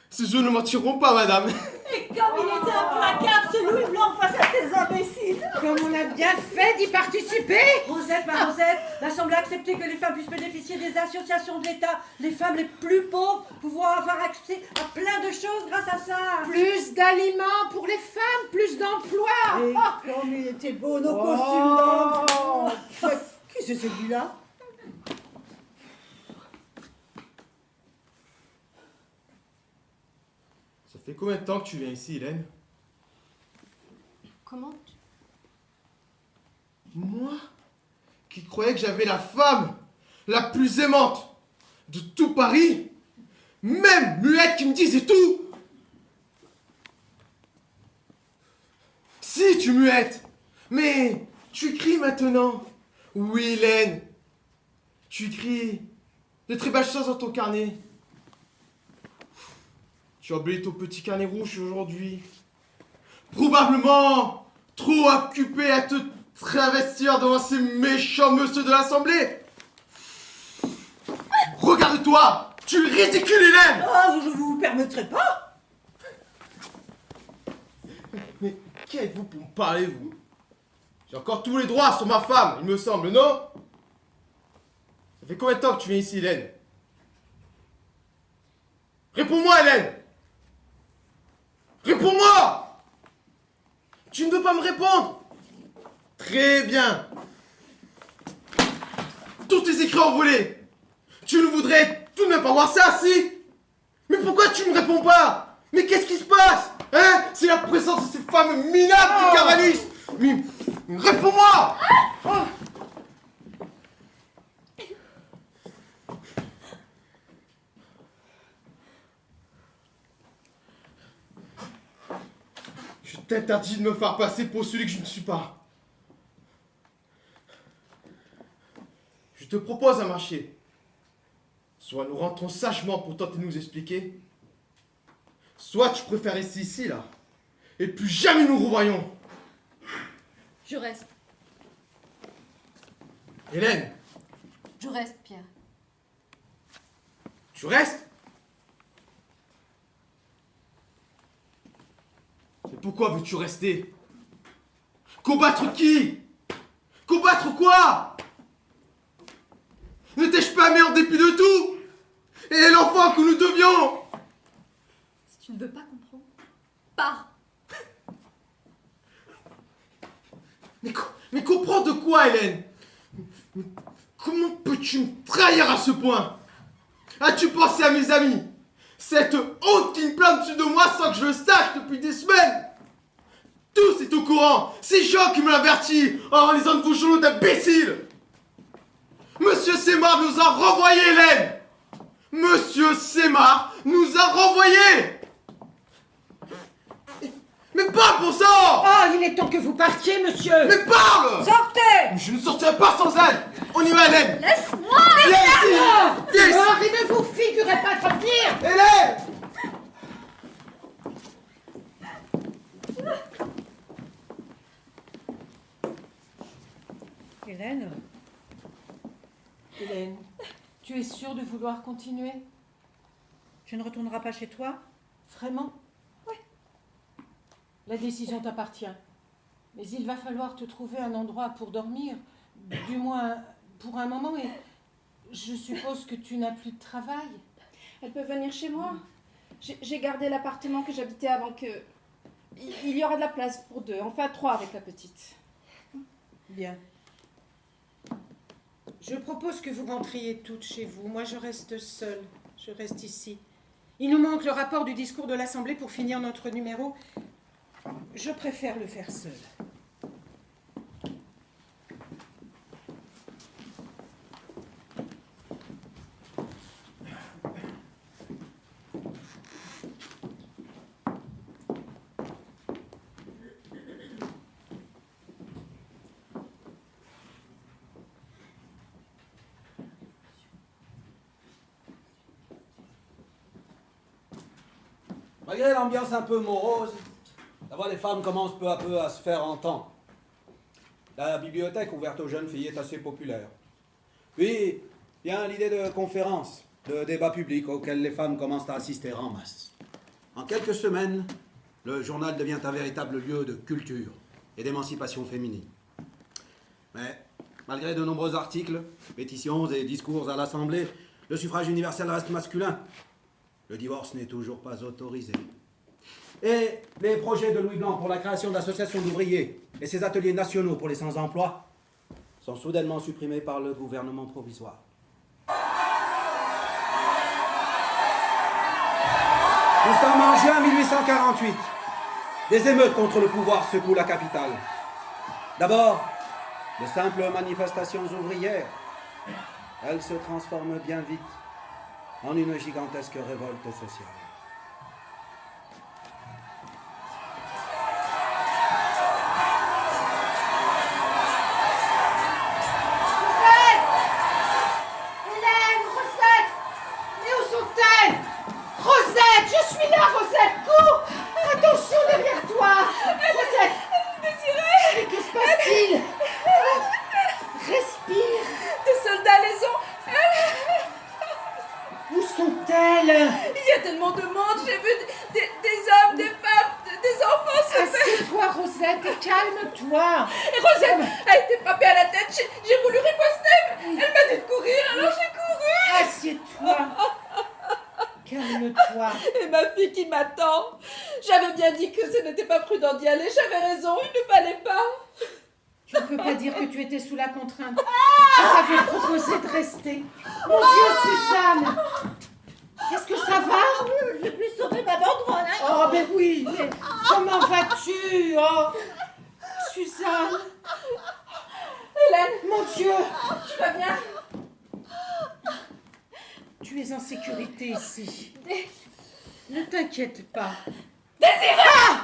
ces jeux ne mentiront pas, madame. Et comme il était implacable, ce Louis Blanc face à ces imbéciles. Comme on a bien fait d'y participer. Rosette, ma Rosette, l'Assemblée a accepté que les femmes puissent bénéficier des associations de l'État. Les femmes les plus pauvres pourront avoir accès à plein de choses grâce à ça. Plus d'aliments pour les femmes, plus d'emplois. Et comme il était beau, nos costumes d'homme. Qui c'est celui-là? Ça fait combien de temps que tu viens ici, Hélène? Comment tu... Moi, qui croyais que j'avais la femme la plus aimante de tout Paris, même muette qui me disait tout. Si, tu muette, mais tu cries maintenant. Oui, Hélène, tu cries de très belles choses dans ton carnet. Tu as oublié ton petit carnet rouge aujourd'hui. Probablement trop occupé à te travestir devant ces méchants messieurs de l'Assemblée. Regarde-toi, tu es ridicule, Hélène. Ah, je vous permettrai pas. Mais qui êtes-vous pour me parler, vous? J'ai encore tous les droits sur ma femme, il me semble, non? Ça fait combien de temps que tu viens ici, Hélène? Réponds-moi, Hélène! Réponds-moi! Tu ne veux pas me répondre? Très bien. Tous tes écrits envolés. Tu ne voudrais tout de même pas voir ça, si? Mais pourquoi tu me réponds pas? Mais qu'est-ce qui se passe? Hein? C'est la présence de ces femmes minables qui cavalisent. Mais réponds-moi! Je t'interdis de me faire passer pour celui que je ne suis pas. Je te propose un marché. Soit nous rentrons sagement pour tenter de nous expliquer, soit tu préfères rester ici, là, et plus jamais nous revoyons. Je reste. Hélène, Je reste, Pierre. tu restes? Et pourquoi veux-tu rester? Combattre qui? Combattre quoi? N'étais-je pas mère en dépit de tout? Et l'enfant que nous devions? Si tu ne veux pas comprendre, pars. Mais comprends de quoi, Hélène? Comment peux-tu me trahir à ce point? As-tu pensé à mes amis? Cette honte qui me plane dessus de moi sans que je le sache depuis des semaines. Tous est au courant. C'est Jean qui me l'a averti en lisant de vos journaux d'imbéciles. Monsieur Semard nous a renvoyés, Hélène. Monsieur Semard nous a renvoyés. Mais parle, bon sang! Oh, il est temps que vous partiez, monsieur! Mais parle! Sortez! Je ne sortirai pas sans elle! On y va, Hélène! Laisse-moi! Viens ici! Viens ici! Oh, et ne vous figurez pas revenir! Hélène! Hélène? Hélène, tu es sûre de vouloir continuer? Tu ne retourneras pas chez toi? Vraiment? Oui. La décision t'appartient. Mais il va falloir te trouver un endroit pour dormir, du moins pour un moment, et je suppose que tu n'as plus de travail. Elle peut venir chez moi. J'ai gardé l'appartement que j'habitais avant que... Il y aura de la place pour 2, enfin 3 avec la petite. Bien. Je propose que vous rentriez toutes chez vous. Moi, je reste seule. Je reste ici. Il nous manque le rapport du discours de l'Assemblée pour finir notre numéro. Je préfère le faire seule. Malgré l'ambiance un peu morose, la voix des femmes commence peu à peu à se faire entendre. La bibliothèque ouverte aux jeunes filles est assez populaire. Puis, vient l'idée de conférences, de débats publics auxquels les femmes commencent à assister en masse. En quelques semaines, le journal devient un véritable lieu de culture et d'émancipation féminine. Mais, malgré de nombreux articles, pétitions et discours à l'Assemblée, le suffrage universel reste masculin. Le divorce n'est toujours pas autorisé. Et les projets de Louis Blanc pour la création d'associations d'ouvriers et ses ateliers nationaux pour les sans-emploi sont soudainement supprimés par le gouvernement provisoire. Nous sommes en juin 1848. Des émeutes contre le pouvoir secouent la capitale. D'abord, de simples manifestations ouvrières. Elles se transforment bien vite en une gigantesque révolte sociale. Hélène, Rosette! Mais où sont-elles? Rosette, je suis là, Rosette, cours! Attention derrière toi! Rosette! Désirée! Mais que se passe-t-il? Respire! Des soldats les ont... Où sont-elles? Il y a tellement de monde, j'ai vu des hommes, des femmes, des enfants se faire... Assieds-toi, Rosette, et calme-toi. Et Rosette a été frappée à la tête, j'ai voulu riposter, mais elle m'a dit de courir, alors j'ai couru. Assieds-toi. Calme-toi. Et ma fille qui m'attend. J'avais bien dit que ce n'était pas prudent d'y aller, j'avais raison, il ne fallait pas. Je ne peux pas dire que tu étais sous la contrainte. Je t'avais proposé de rester. Mon Dieu, Suzanne! Est-ce que ça va? Je peux sauver ma banderole, hein? Oh, ben oui, mais comment vas-tu? Oh, Suzanne! Hélène, Mon Dieu! tu vas bien? Tu es en sécurité ici. Ne t'inquiète pas. Désirée!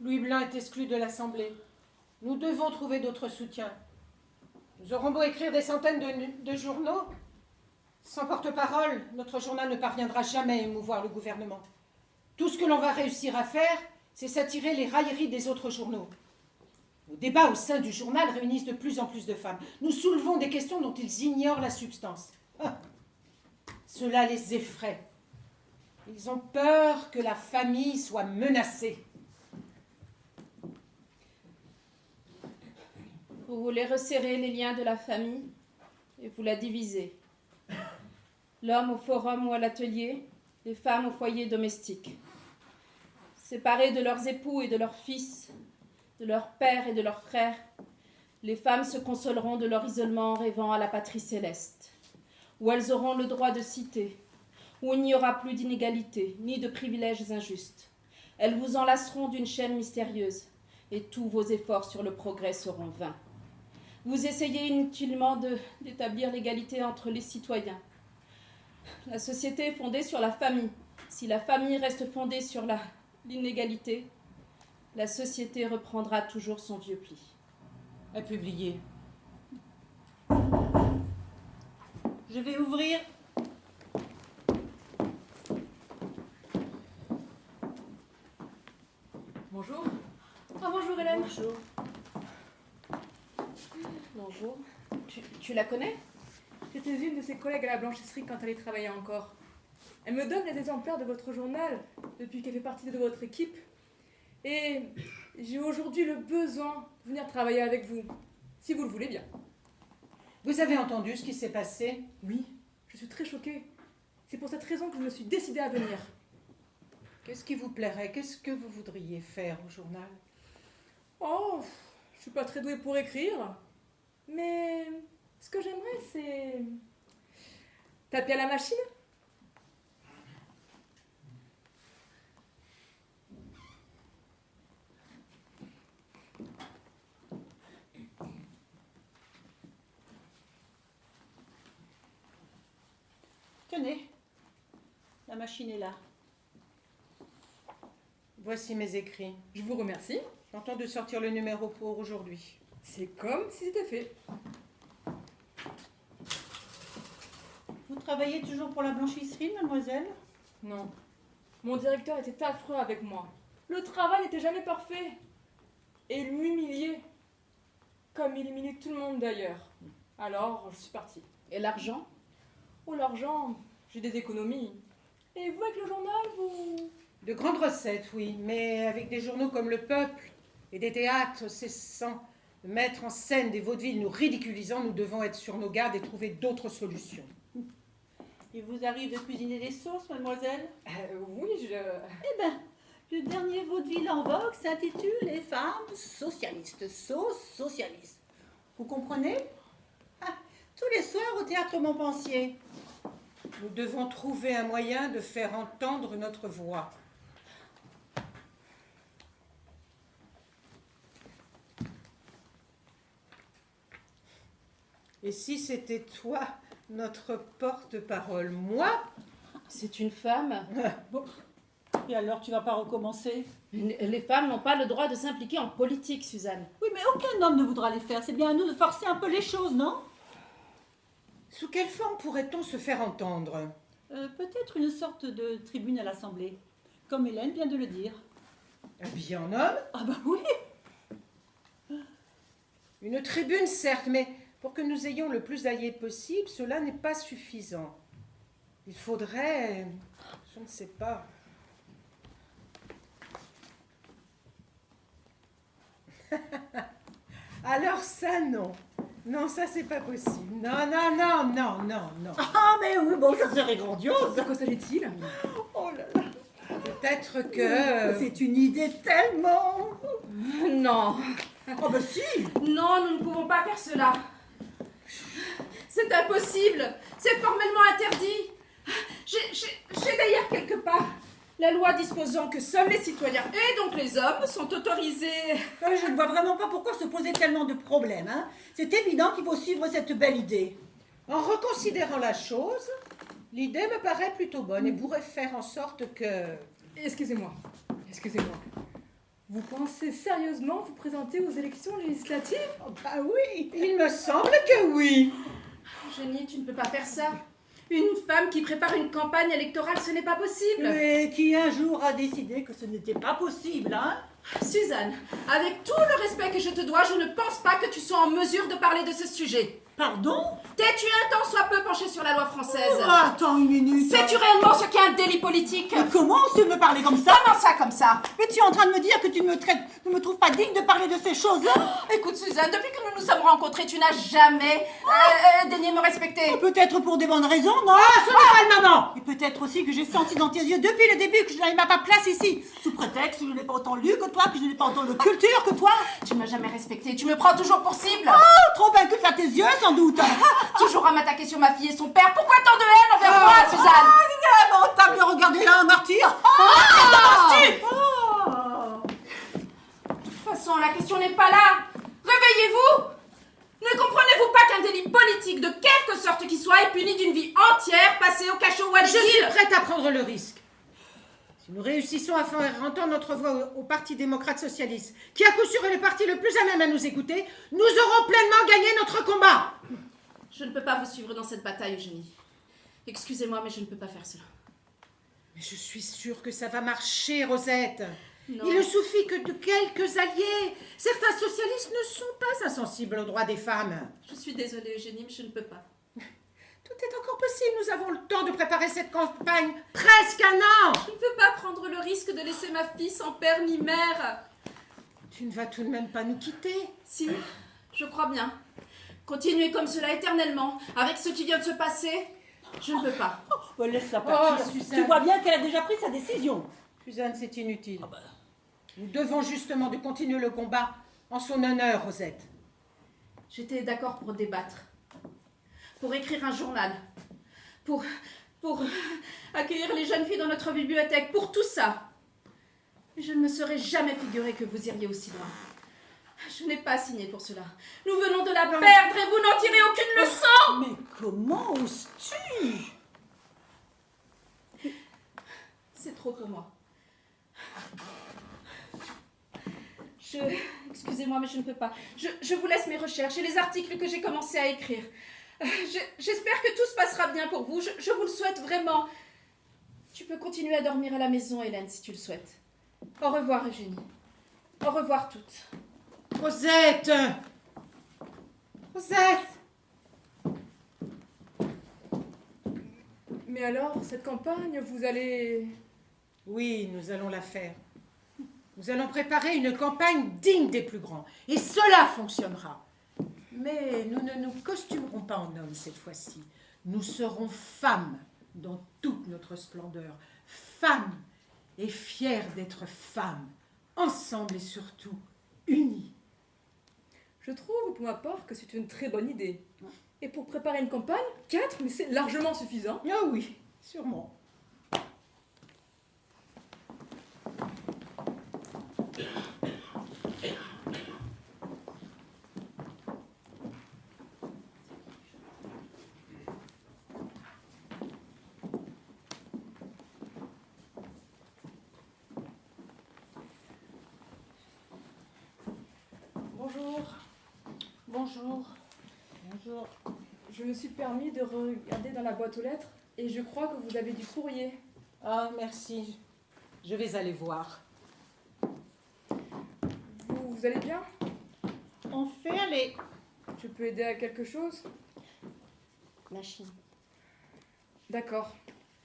Louis Blanc est exclu de l'Assemblée. Nous devons trouver d'autres soutiens. Nous aurons beau écrire des centaines de journaux. Sans porte-parole, notre journal ne parviendra jamais à émouvoir le gouvernement. Tout ce que l'on va réussir à faire, c'est s'attirer les railleries des autres journaux. Nos débats au sein du journal réunissent de plus en plus de femmes. Nous soulevons des questions dont ils ignorent la substance. Ah, cela les effraie. Ils ont peur que la famille soit menacée. Vous voulez resserrer les liens de la famille et vous la divisez. L'homme au forum ou à l'atelier, les femmes au foyer domestique. Séparées de leurs époux et de leurs fils, de leurs pères et de leurs frères, les femmes se consoleront de leur isolement en rêvant à la patrie céleste, où elles auront le droit de citer, où il n'y aura plus d'inégalité, ni de privilèges injustes. Elles vous enlaceront d'une chaîne mystérieuse, et tous vos efforts sur le progrès seront vains. Vous essayez inutilement d'établir l'égalité entre les citoyens. La société est fondée sur la famille. Si la famille reste fondée sur l'inégalité, la société reprendra toujours son vieux pli. À publier. Je vais ouvrir. Bonjour. Ah, bonjour Hélène. Bonjour. Bonjour. Tu la connais? J'étais une de ses collègues à la blanchisserie quand elle y travaillait encore. Elle me donne les exemplaires de votre journal depuis qu'elle fait partie de votre équipe. Et j'ai aujourd'hui le besoin de venir travailler avec vous, si vous le voulez bien. Vous avez entendu ce qui s'est passé? Oui, je suis très choquée. C'est pour cette raison que je me suis décidée à venir. Qu'est-ce qui vous plairait? Qu'est-ce que vous voudriez faire au journal? Oh, je suis pas très douée pour écrire. Mais ce que j'aimerais, c'est taper à la machine. Tenez, la machine est là. Voici mes écrits. Je vous remercie. J'entends de sortir le numéro pour aujourd'hui. C'est comme si c'était fait. Vous travaillez toujours pour la blanchisserie, mademoiselle? Non. Mon directeur était affreux avec moi. Le travail n'était jamais parfait. Et il m'humiliait. Comme il humilie tout le monde d'ailleurs. Alors, je suis partie. Et l'argent? Oh, l'argent, j'ai des économies. Et vous, avec le journal, vous... De grandes recettes, oui, mais avec des journaux comme Le Peuple et des théâtres cessant de mettre en scène des vaudevilles nous ridiculisant, nous devons être sur nos gardes et trouver d'autres solutions. Il vous arrive de cuisiner des sauces, mademoiselle? Oui, je... Eh ben, le dernier vaudeville en vogue s'intitule « Les femmes socialistes, sauce socialiste ». Vous comprenez? Ah, tous les soirs au théâtre Montpensier. Nous devons trouver un moyen de faire entendre notre voix. Et si c'était toi, notre porte-parole, moi? C'est une femme. Bon. Et alors, tu vas pas recommencer? Les femmes n'ont pas le droit de s'impliquer en politique, Suzanne. Oui, mais aucun homme ne voudra les faire. C'est bien à nous de forcer un peu les choses, non? Sous quelle forme pourrait-on se faire entendre? Peut-être une sorte de tribune à l'Assemblée, comme Hélène vient de le dire. Habillé en homme? Ah bah oui! Une tribune, certes, mais pour que nous ayons le plus d'alliés possible, cela n'est pas suffisant. Il faudrait... je ne sais pas... Alors ça, non. Non, ça, c'est pas possible. Non, non, non, non, non, non. Ah mais oui, bon, ça serait grandiose! De quoi s'agit-il? Oh là là! Peut-être que... C'est une idée tellement... Non. Oh bah si! Non, nous ne pouvons pas faire cela. C'est impossible. C'est formellement interdit. J'ai d'ailleurs quelque part la loi disposant que seuls les citoyens et donc les hommes sont autorisés. Je ne vois vraiment pas pourquoi se poser tellement de problèmes. Hein. C'est évident qu'il faut suivre cette belle idée. En reconsidérant la chose, l'idée me paraît plutôt bonne et pourrait faire en sorte que... Excusez-moi. Excusez-moi. Vous pensez sérieusement vous présenter aux élections législatives? Oh, bah oui, il me semble que oui. Eugénie, tu ne peux pas faire ça. Une femme qui prépare une campagne électorale, ce n'est pas possible. Mais qui un jour a décidé que ce n'était pas possible, hein? Suzanne, avec tout le respect que je te dois, je ne pense pas que tu sois en mesure de parler de ce sujet. Pardon? T'es-tu un tant soit peu penché sur la loi française? Oh, attends une minute. Sais-tu réellement ce qu'est un délit politique? Mais comment tu me parler comme ça? Comment ça, comme ça? Mais tu es en train de me dire que tu ne me trouves pas digne de parler de ces choses-là? Écoute, Suzanne, depuis que nous nous sommes rencontrés, tu n'as jamais daigné me respecter. Peut-être pour des bonnes raisons, non? Ah, ce n'est pas le moment! Et peut-être aussi que j'ai senti dans tes yeux depuis le début que je n'avais pas ma place ici. Sous prétexte que je n'ai pas autant lu que toi, que je n'ai pas autant de culture que toi. Tu m'as jamais respecté, tu me prends toujours pour cible. Oh, trop inculte à tes yeux, sans doute. Toujours à m'attaquer sur ma fille et son père. Pourquoi tant de haine envers moi, Suzanne? Ah, bon, t'as bien regardé là un martyr. De toute façon, la question n'est pas là. Réveillez-vous. Ne comprenez-vous pas qu'un délit politique, de quelque sorte qu'il soit, est puni d'une vie entière passée au cachot ou à Je suis l'exil? prête à prendre le risque. Si nous réussissons à faire entendre notre voix au Parti démocrate socialiste, qui à coup sûr est le parti le plus à même à nous écouter, nous aurons pleinement gagné notre combat. Je ne peux pas vous suivre dans cette bataille, Eugénie. Excusez-moi, mais je ne peux pas faire cela. Mais je suis sûre que ça va marcher, Rosette. Non. Il ne suffit que de quelques alliés. Certains socialistes ne sont pas insensibles aux droits des femmes. Je suis désolée, Eugénie, mais je ne peux pas. Tout est encore possible. Nous avons le temps de préparer cette campagne. Presque un an. Je ne peux pas prendre le risque de laisser ma fille sans père ni mère. Tu ne vas tout de même pas nous quitter. Si, je crois bien. Continuer comme cela éternellement, avec ce qui vient de se passer, je ne peux pas. Oh, laisse-la partir. Oh, Suzanne. Tu vois bien qu'elle a déjà pris sa décision. Suzanne, c'est inutile. Nous devons justement de continuer le combat en son honneur, Rosette. J'étais d'accord pour débattre, pour écrire un journal, pour accueillir les jeunes filles dans notre bibliothèque, pour tout ça. Mais je ne me serais jamais figuré que vous iriez aussi loin. Je n'ai pas signé pour cela. Nous venons de la perdre et vous n'en tirez aucune leçon. Mais comment oses-tu? C'est trop pour moi. Excusez-moi, mais je ne peux pas. Je vous laisse mes recherches et les articles que j'ai commencé à écrire. J'espère que tout se passera bien pour vous. Je vous le souhaite vraiment. Tu peux continuer à dormir à la maison, Hélène, si tu le souhaites. Au revoir, Eugénie. Au revoir toutes. Rosette! Rosette! Mais alors, cette campagne, vous allez... Oui, nous allons la faire. Nous allons préparer une campagne digne des plus grands. Et cela fonctionnera. Mais nous ne nous costumerons pas en hommes cette fois-ci. Nous serons femmes dans toute notre splendeur. Femmes et fières d'être femmes. Ensemble et surtout unies. Je trouve, pour ma part, que c'est une très bonne idée. Et pour préparer une campagne, 4, mais c'est largement suffisant. Ah oui, sûrement. Bonjour. Bonjour. Bonjour. Je me suis permis de regarder dans la boîte aux lettres et je crois que vous avez du courrier. Ah, merci. Je vais aller voir. Vous allez bien? On fait aller. Je peux aider à quelque chose? Machine. D'accord.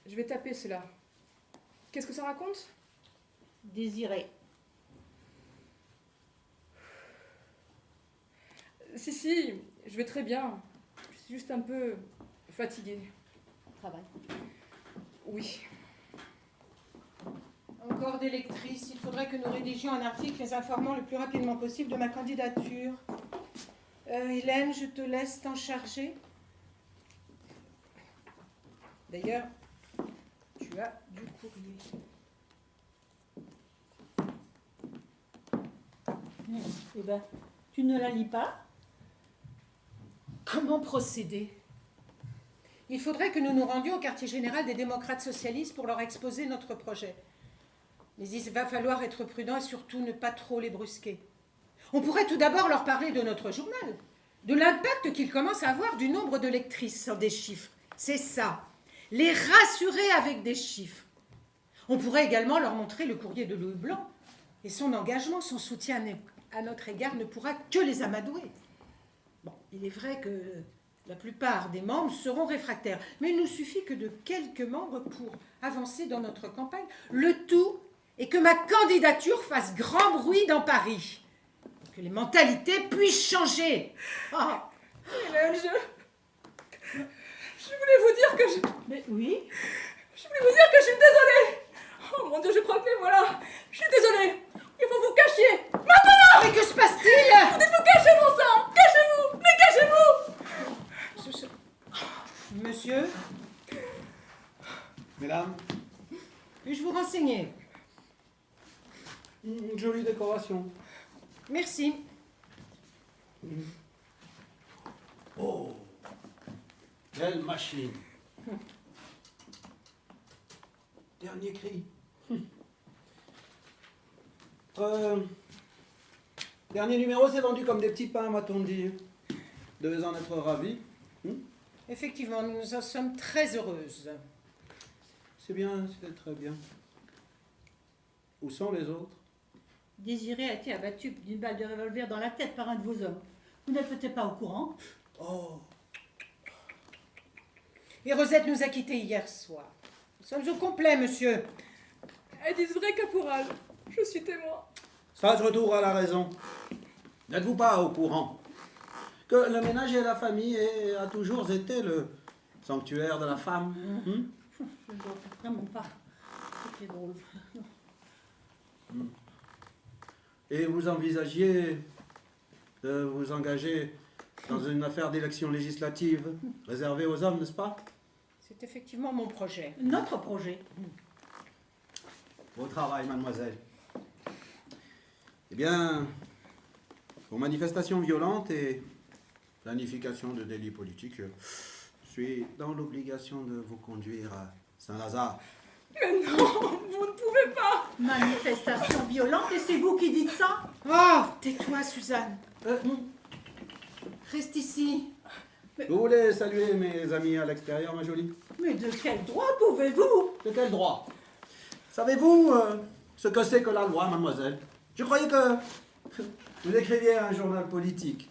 Je vais taper cela. Qu'est-ce que ça raconte? Désiré. Si, je vais très bien. Je suis juste un peu fatiguée. Travail. Oui. Encore des lectrices. Il faudrait que nous rédigions un article les informant le plus rapidement possible de ma candidature. Hélène, je te laisse t'en charger. D'ailleurs, tu as du courrier. Eh ben, tu ne la lis pas? Comment procéder? Il faudrait que nous nous rendions au quartier général des démocrates socialistes pour leur exposer notre projet. Mais il va falloir être prudent et surtout ne pas trop les brusquer. On pourrait tout d'abord leur parler de notre journal, de l'impact qu'il commence à avoir du nombre de lectrices sur des chiffres. C'est ça. Les rassurer avec des chiffres. On pourrait également leur montrer le courrier de Louis Blanc et son engagement, son soutien à notre égard ne pourra que les amadouer. Bon, il est vrai que la plupart des membres seront réfractaires, mais il nous suffit que de quelques membres pour avancer dans notre campagne. Le tout est que ma candidature fasse grand bruit dans Paris, que les mentalités puissent changer. Ah. Hélène, je voulais vous dire que je... Mais oui. Je voulais vous dire que je suis désolée. Oh mon Dieu, je crois que les voilà. Je suis désolée. Il faut vous cacher. Maintenant. Mais que se passe-t-il? Vous dites vous cachez, mon sang. Cachez-vous. Mais cachez-vous. Monsieur, Mesdames, puis-je vous renseigner? une jolie décoration. Merci. Oh, quelle machine. Dernier cri. Dernier numéro, c'est vendu comme des petits pains, m'a-t-on dit. Devez en être ravis. Effectivement, nous en sommes très heureuses. C'est bien, c'est très bien. Où sont les autres? Désiré a été abattu d'une balle de revolver dans la tête par un de vos hommes. Vous n'êtes peut-être pas au courant. Oh, Et Rosette nous a quittés hier soir. Nous sommes au complet, monsieur. Elles disent vrai, caporal. Je suis témoin. sage retour à la raison. N'êtes-vous pas au courant que le ménage et la famille a toujours été le sanctuaire de la femme? Je ne vois vraiment pas. C'est drôle. Et vous envisagiez de vous engager dans une affaire d'élection législative réservée aux hommes, n'est-ce pas? C'est effectivement mon projet. Notre projet. Beau travail, mademoiselle. Eh bien, aux manifestations violentes et planification de délits politiques, je suis dans l'obligation de vous conduire à Saint-Lazare. Mais non, vous ne pouvez pas. Manifestation violente et c'est vous qui dites ça? Oh, tais-toi, Suzanne. Reste ici. Vous voulez saluer mes amis à l'extérieur, ma jolie? Mais de quel droit pouvez-vous? De quel droit? Savez-vous ce que c'est que la loi, mademoiselle? Je croyais que vous écriviez un journal politique.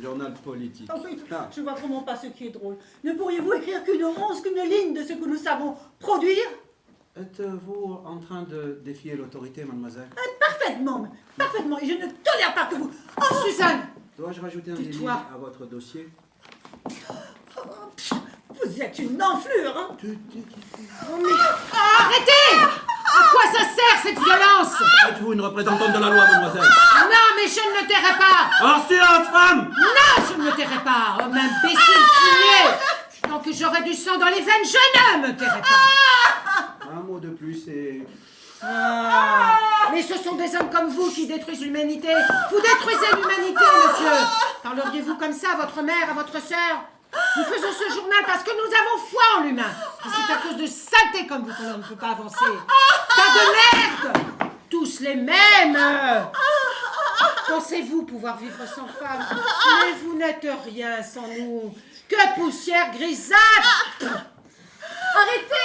Journal politique. Ah oui, Ah. je vois vraiment pas ce qui est drôle. Ne pourriez-vous écrire qu'une ligne de ce que nous savons produire? Êtes-vous en train de défier l'autorité, mademoiselle? Parfaitement, parfaitement. Et je ne tolère pas que vous... Oh, Suzanne! Dois-je rajouter un délit Tais-toi. à votre dossier? Vous êtes une enflure, hein? Oh, mais... Arrêtez! À quoi ça sert, cette violence? Êtes-vous une représentante de la loi, mademoiselle? Non, mais je ne me tairai pas! Hors silence, femme! Non, je ne me tairai pas! Homme imbécile, tué! Tant que j'aurai du sang dans les veines, je ne me tairai pas! Un mot de plus et... Mais ce sont des hommes comme vous qui détruisent l'humanité. Vous détruisez l'humanité, monsieur. Parleriez-vous comme ça à votre mère, à votre sœur? Nous faisons ce journal parce que nous avons foi en l'humain. Et c'est à cause de saletés comme vous qu'on ne peut pas avancer. Tas de merde! Tous les mêmes! Pensez-vous pouvoir vivre sans femme? Mais vous n'êtes rien sans nous. Que poussière grisâtre! Arrêtez!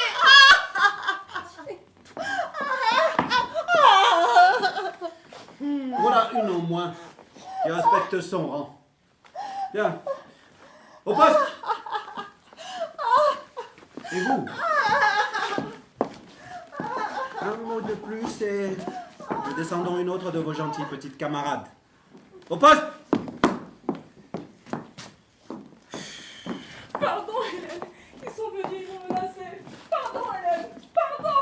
Voilà une au moins qui respecte son rang. Bien. Au poste! Et vous? Un mot de plus et nous descendons une autre de vos gentilles petites camarades. Au poste! Pardon, Hélène. Ils sont venus, ils m'ont menacé. Pardon, Hélène. Pardon.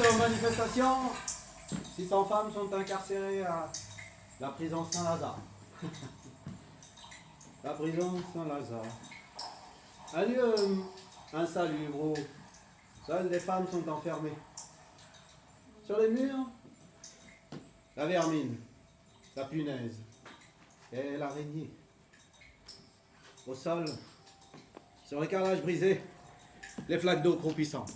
aux manifestations, 600 femmes sont incarcérées à la prison Saint-Lazare. La prison Saint-Lazare. Un lieu insalubre où seules les femmes sont enfermées. Sur les murs, la vermine, la punaise et l'araignée. Au sol, sur les carrelages brisés, les flaques d'eau croupissantes.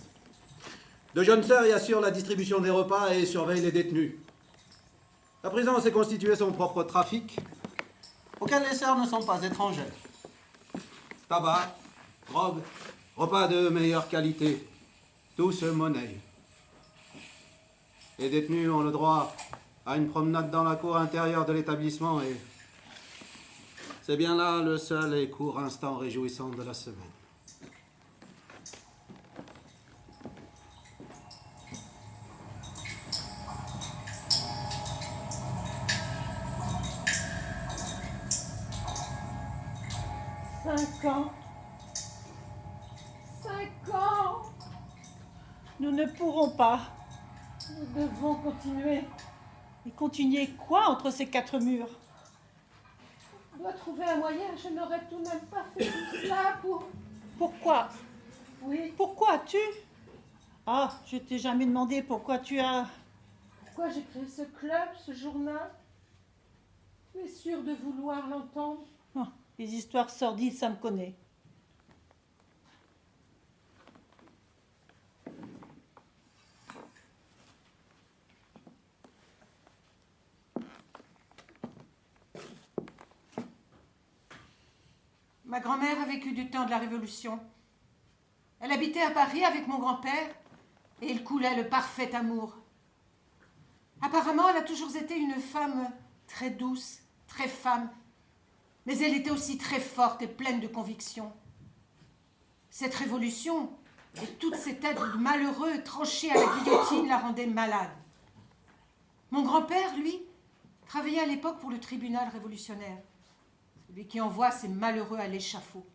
De jeunes sœurs y assurent la distribution des repas et surveillent les détenus. La prison s'est constituée son propre trafic, auquel les sœurs ne sont pas étrangères. Tabac, drogue, repas de meilleure qualité, tout se monnaie. Les détenus ont le droit à une promenade dans la cour intérieure de l'établissement et c'est bien là le seul et court instant réjouissant de la semaine. Cinq ans. 5 ans. Nous ne pourrons pas. Nous devons continuer. Et continuer quoi entre ces 4 murs? On doit trouver un moyen. Je n'aurais tout de même pas fait tout cela pour... Pourquoi? Oui. Pourquoi as-tu? Ah, je t'ai jamais demandé pourquoi tu as... Pourquoi j'ai créé ce club, ce journal? Tu es sûr de vouloir l'entendre? Oh, les histoires sordides, ça me connaît. Ma grand-mère a vécu du temps de la Révolution. Elle habitait à Paris avec mon grand-père et il coulait le parfait amour. Apparemment, elle a toujours été une femme très douce, très femme, mais elle était aussi très forte et pleine de conviction. Cette révolution et toutes ces têtes de malheureux tranchés à la guillotine la rendaient malade. Mon grand-père, lui, travaillait à l'époque pour le tribunal révolutionnaire. Celui qui envoie ces malheureux à l'échafaud.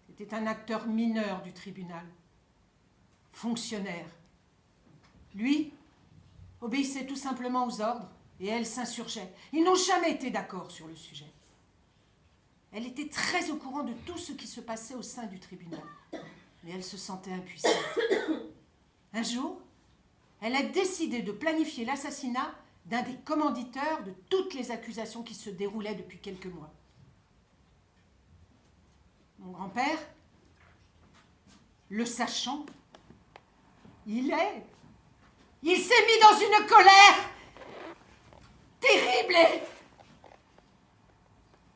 C'était un acteur mineur du tribunal. Fonctionnaire. Lui obéissait tout simplement aux ordres et elle s'insurgeait. Ils n'ont jamais été d'accord sur le sujet. Elle était très au courant de tout ce qui se passait au sein du tribunal. Mais elle se sentait impuissante. Un jour, elle a décidé de planifier l'assassinat d'un des commanditeurs de toutes les accusations qui se déroulaient depuis quelques mois. Mon grand-père, le sachant, il s'est mis dans une colère terrible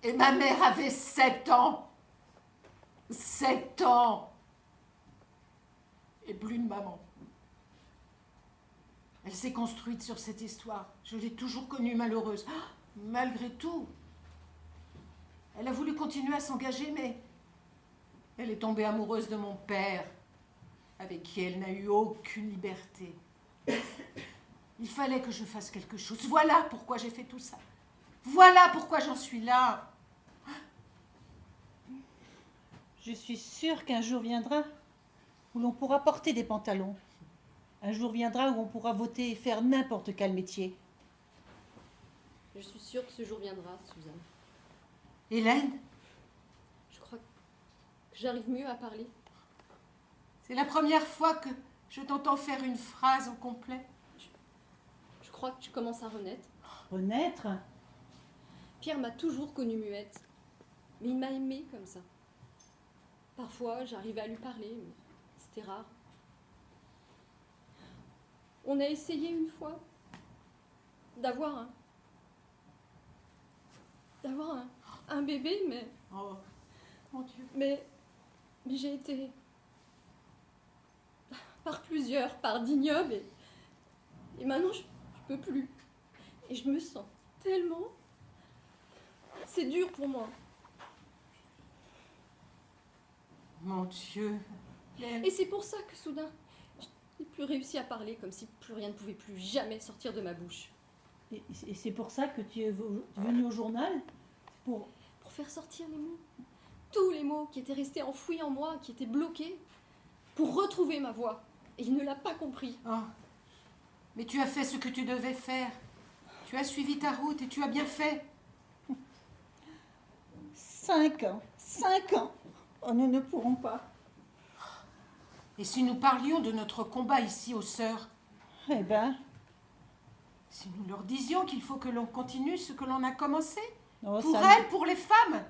et ma mère avait 7 ans. 7 ans. Et plus de maman. Elle s'est construite sur cette histoire. Je l'ai toujours connue malheureuse. Malgré tout, elle a voulu continuer à s'engager, mais elle est tombée amoureuse de mon père, avec qui elle n'a eu aucune liberté. Il fallait que je fasse quelque chose. Voilà pourquoi j'ai fait tout ça. Voilà pourquoi j'en suis là. Je suis sûre qu'un jour viendra où l'on pourra porter des pantalons. Un jour viendra où on pourra voter et faire n'importe quel métier. Je suis sûre que ce jour viendra, Suzanne. Hélène, Je crois que j'arrive mieux à parler. c'est la première fois que je t'entends faire une phrase au complet. Je crois que tu commences à renaître. Renaître? Pierre m'a toujours connue muette. Mais il m'a aimée comme ça. Parfois, j'arrivais à lui parler, mais c'était rare. On a essayé une fois d'avoir un bébé, mais... Oh, mon Dieu. Mais j'ai été par plusieurs, par d'ignobles, et maintenant je peux plus. Et je me sens tellement... C'est dur pour moi. Mon Dieu. Hélène. Et c'est pour ça que soudain, je n'ai plus réussi à parler, comme si plus rien ne pouvait plus jamais sortir de ma bouche. Et c'est pour ça que tu es venu au journal? Pour Pour faire sortir les mots. Tous les mots qui étaient restés enfouis en moi, qui étaient bloqués, pour retrouver ma voix. Et il ne l'a pas compris. Oh, Mais tu as fait ce que tu devais faire. Tu as suivi ta route et tu as bien fait. 5 ans, 5 ans. Oh, nous ne pourrons pas. Et si nous parlions de notre combat ici aux sœurs? Eh ben, Si nous leur disions qu'il faut que l'on continue ce que l'on a commencé? oh, Pour ça, elles, pour les femmes?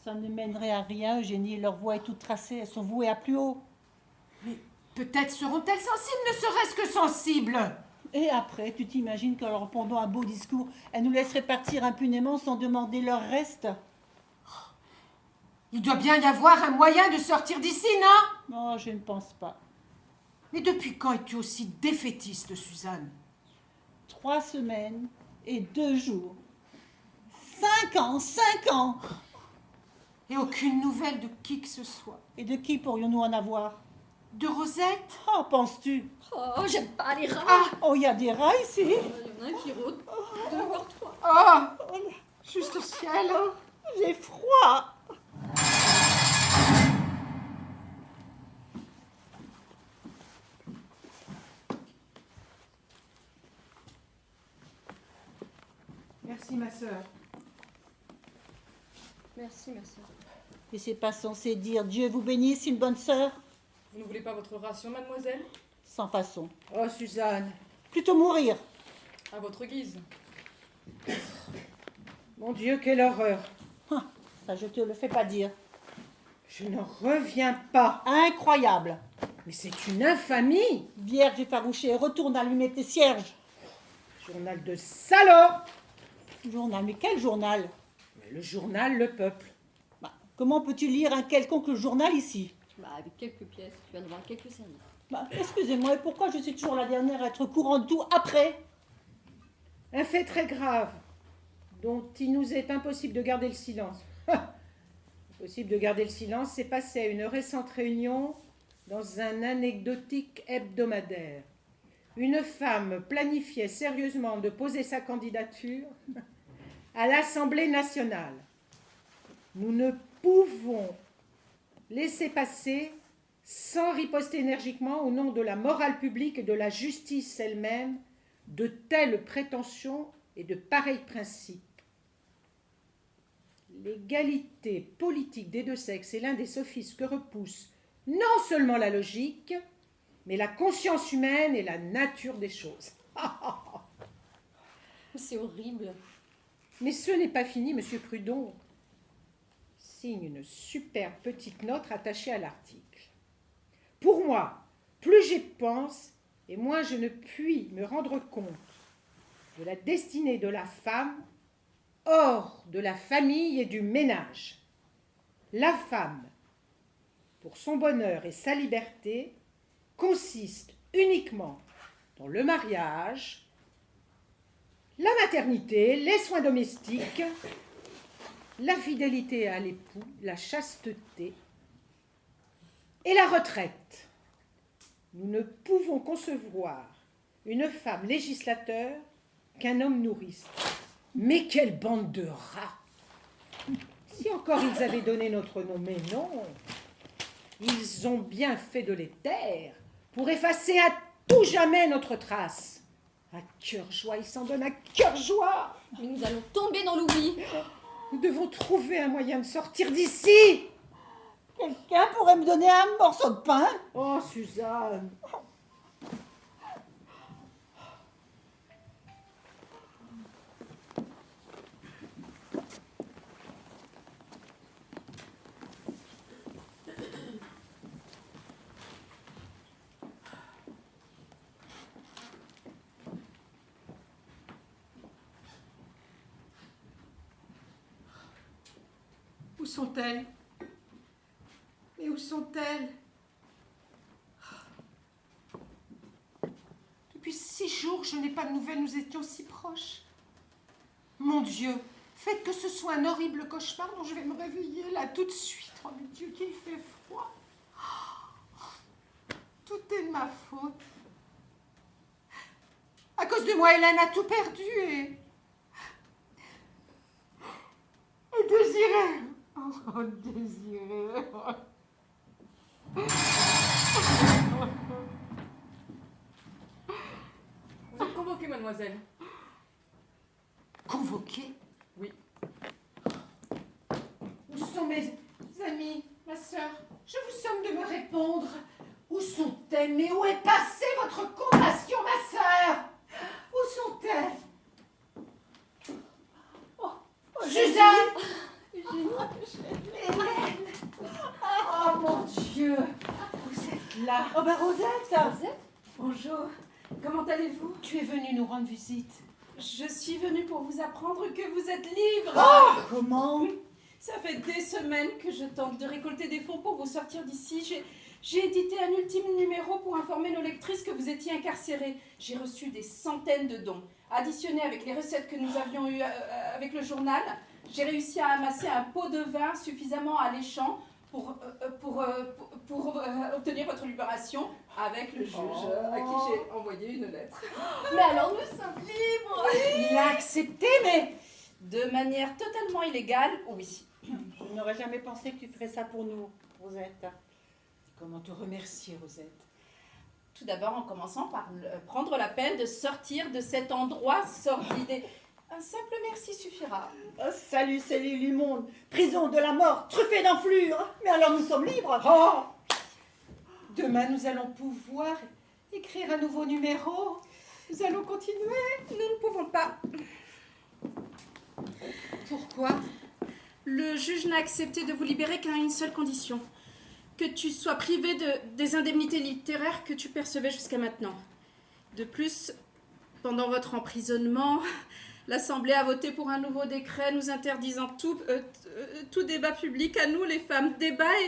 ça ne mènerait à rien, Eugénie. Leur voie est toute tracée. Elles sont vouées à plus haut. Mais peut-être seront-elles sensibles, ne serait-ce que sensibles. Et après, tu t'imagines qu'en leur répondant un beau discours, elles nous laisseraient partir impunément sans demander leur reste? Il doit bien y avoir un moyen de sortir d'ici, non? Oh, je ne pense pas. Mais depuis quand es-tu aussi défaitiste, Suzanne? 3 semaines et 2 jours. 5 ans, 5 ans. Et aucune nouvelle de qui que ce soit? Et de qui pourrions-nous en avoir? De Rosette? Oh, penses-tu? Oh, j'aime pas les rats. Ah! Oh, il y a des rats ici. Il y en a un qui rôde. Il doit y en avoir 3. Oh! Juste au ciel! J'ai froid. Merci, ma sœur. Merci, ma sœur. Et c'est pas censé dire Dieu vous bénisse, une bonne sœur? Vous ne voulez pas votre ration, mademoiselle? Sans façon. Oh, Suzanne. Plutôt mourir. À votre guise. Mon Dieu, quelle horreur. Ah, ça, je te le fais pas dire. Je n'en reviens pas. Incroyable. Mais c'est une infamie. Vierge effarouchée, retourne allumer tes cierges. Journal de salaud. Journal, mais quel journal? Mais le journal Le Peuple. Bah, comment peux-tu lire un quelconque journal ici? Bah, avec quelques pièces, tu vas devoir quelques services. Bah, excusez-moi, et pourquoi je suis toujours la dernière à être au courant de tout après? Un fait très grave, dont il nous est impossible de garder le silence. Impossible de garder le silence, s'est passé à une récente réunion dans un anecdotique hebdomadaire. Une femme planifiait sérieusement de poser sa candidature à l'Assemblée nationale. Nous ne pouvons laisser passer sans riposter énergiquement au nom de la morale publique et de la justice elle-même de telles prétentions et de pareils principes. L'égalité politique des deux sexes est l'un des sophismes que repousse non seulement la logique, mais la conscience humaine et la nature des choses. C'est horrible. Mais ce n'est pas fini, monsieur Prudon. Signe une superbe petite note rattachée à l'article. Pour moi, plus j'y pense, et moins je ne puis me rendre compte de la destinée de la femme hors de la famille et du ménage. La femme, pour son bonheur et sa liberté, consiste uniquement dans le mariage, la maternité, les soins domestiques, la fidélité à l'époux, la chasteté et la retraite. Nous ne pouvons concevoir une femme législateur qu'un homme nourrice. Mais quelle bande de rats! Si encore ils avaient donné notre nom, mais non. Ils ont bien fait de les taire pour effacer à tout jamais notre trace. À cœur joie, ils s'en donnent à cœur joie. Mais nous allons tomber dans l'oubli. Nous devons trouver un moyen de sortir d'ici. Quelqu'un pourrait me donner un morceau de pain? Oh, Suzanne. Où sont-elles? Mais où sont-elles? Depuis 6 jours, je n'ai pas de nouvelles, nous étions si proches. Mon Dieu, faites que ce soit un horrible cauchemar dont je vais me réveiller là tout de suite. Oh mon Dieu, qu'il fait froid. Tout est de ma faute. À cause de moi, Hélène a tout perdu et Désiré. Oh, Désiré. Comment mademoiselle. Convoqué? Oui. Où sont mes amis, ma sœur? Je vous somme de me répondre. Où sont-elles? Mais où est passée votre compassion, ma sœur? Où sont-elles? Suzanne! Hélène! Oh mon Dieu! Vous êtes là! Oh ben Rosette, Rosette, bonjour. Comment allez-vous? tu es venue nous rendre visite. Je suis venue pour vous apprendre que vous êtes libre. Comment? Ça fait des semaines que je tente de récolter des fonds pour vous sortir d'ici. J'ai édité un ultime numéro pour informer nos lectrices que vous étiez incarcérées. J'ai reçu des centaines de dons. Additionnés avec les recettes que nous avions eues avec le journal, j'ai réussi à amasser un pot de vin suffisamment alléchant pour obtenir votre libération avec le juge à qui j'ai envoyé une lettre. Mais alors nous sommes libres. Il a accepté, mais... De manière totalement illégale, oui. Je n'aurais jamais pensé que tu ferais ça pour nous, Rosette. Comment te remercier, Rosette? Tout d'abord en commençant par prendre la peine de sortir de cet endroit sordide. Et un simple merci suffira. Oh, salut, c'est l'immonde. Prison de la mort, truffée d'enflure. Mais alors nous sommes libres. Oh! Demain, nous allons pouvoir écrire un nouveau numéro. Nous allons continuer. Nous ne pouvons pas. Pourquoi? Le juge n'a accepté de vous libérer qu'à une seule condition. Que tu sois privé des indemnités littéraires que tu percevais jusqu'à maintenant. De plus, pendant votre emprisonnement, l'Assemblée a voté pour un nouveau décret nous interdisant tout débat public à nous, les femmes, débats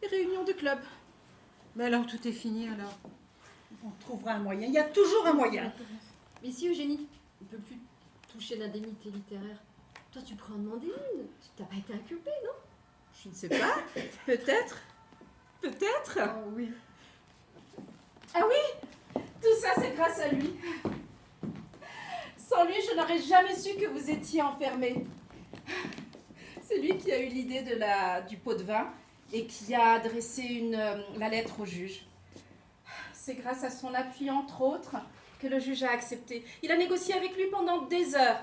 et réunions de club. Mais alors, tout est fini, alors? On trouvera un moyen. Il y a toujours un moyen. Mais si Eugénie, on ne peut plus toucher l'indemnité littéraire. Toi, tu peux en demander une. Tu n'as pas été inculpée, non? Je ne sais pas. Peut-être. Peut-être. Oh oui. Ah oui, tout ça c'est grâce à lui. Sans lui, je n'aurais jamais su que vous étiez enfermés. C'est lui qui a eu l'idée du pot de vin et qui a adressé la lettre au juge. C'est grâce à son appui, entre autres, que le juge a accepté. Il a négocié avec lui pendant des heures.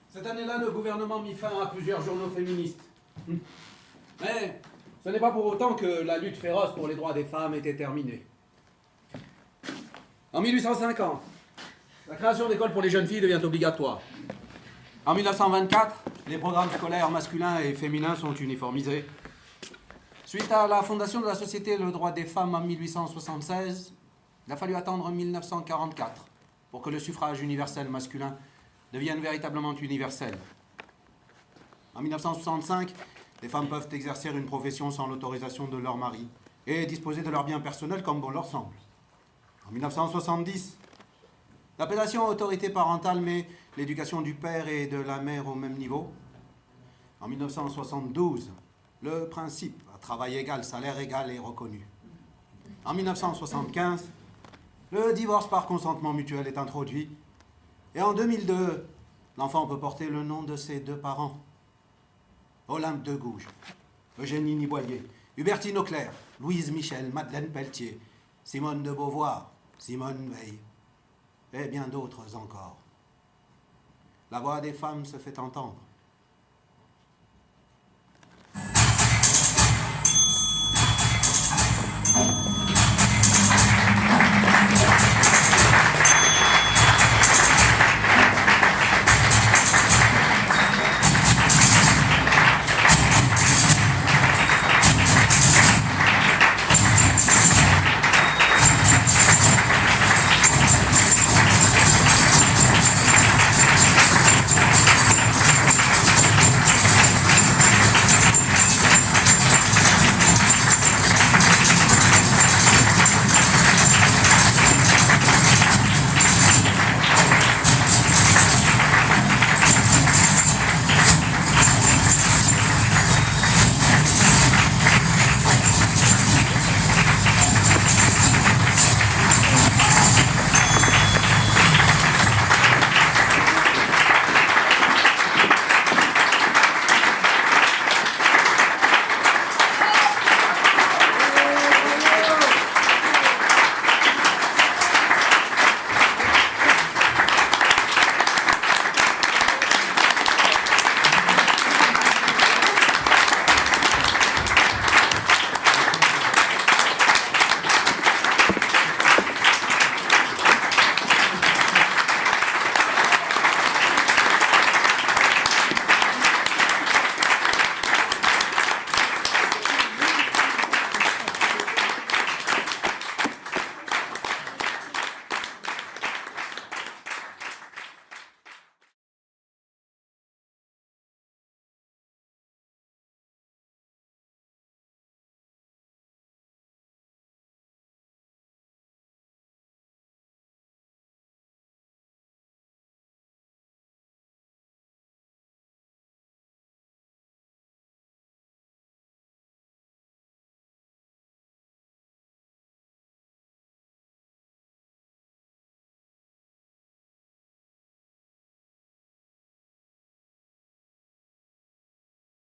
Cette année-là, le gouvernement mit fin à plusieurs journaux féministes. Mais ce n'est pas pour autant que la lutte féroce pour les droits des femmes était terminée. En 1850, la création d'écoles pour les jeunes filles devient obligatoire. En 1924, les programmes scolaires masculins et féminins sont uniformisés. Suite à la fondation de la Société Le droit des femmes en 1876, il a fallu attendre 1944 pour que le suffrage universel masculin devienne véritablement universel. En 1965, les femmes peuvent exercer une profession sans l'autorisation de leur mari et disposer de leurs biens personnels comme bon leur semble. En 1970, l'appellation autorité parentale met l'éducation du père et de la mère au même niveau. En 1972, le principe à travail égal, salaire égal est reconnu. En 1975, le divorce par consentement mutuel est introduit. Et en 2002, l'enfant peut porter le nom de ses deux parents. Olympe de Gouges, Eugénie Niboyer, Hubertine Auclair, Louise Michel, Madeleine Pelletier, Simone de Beauvoir, Simone Veil, et bien d'autres encore. La voix des femmes se fait entendre.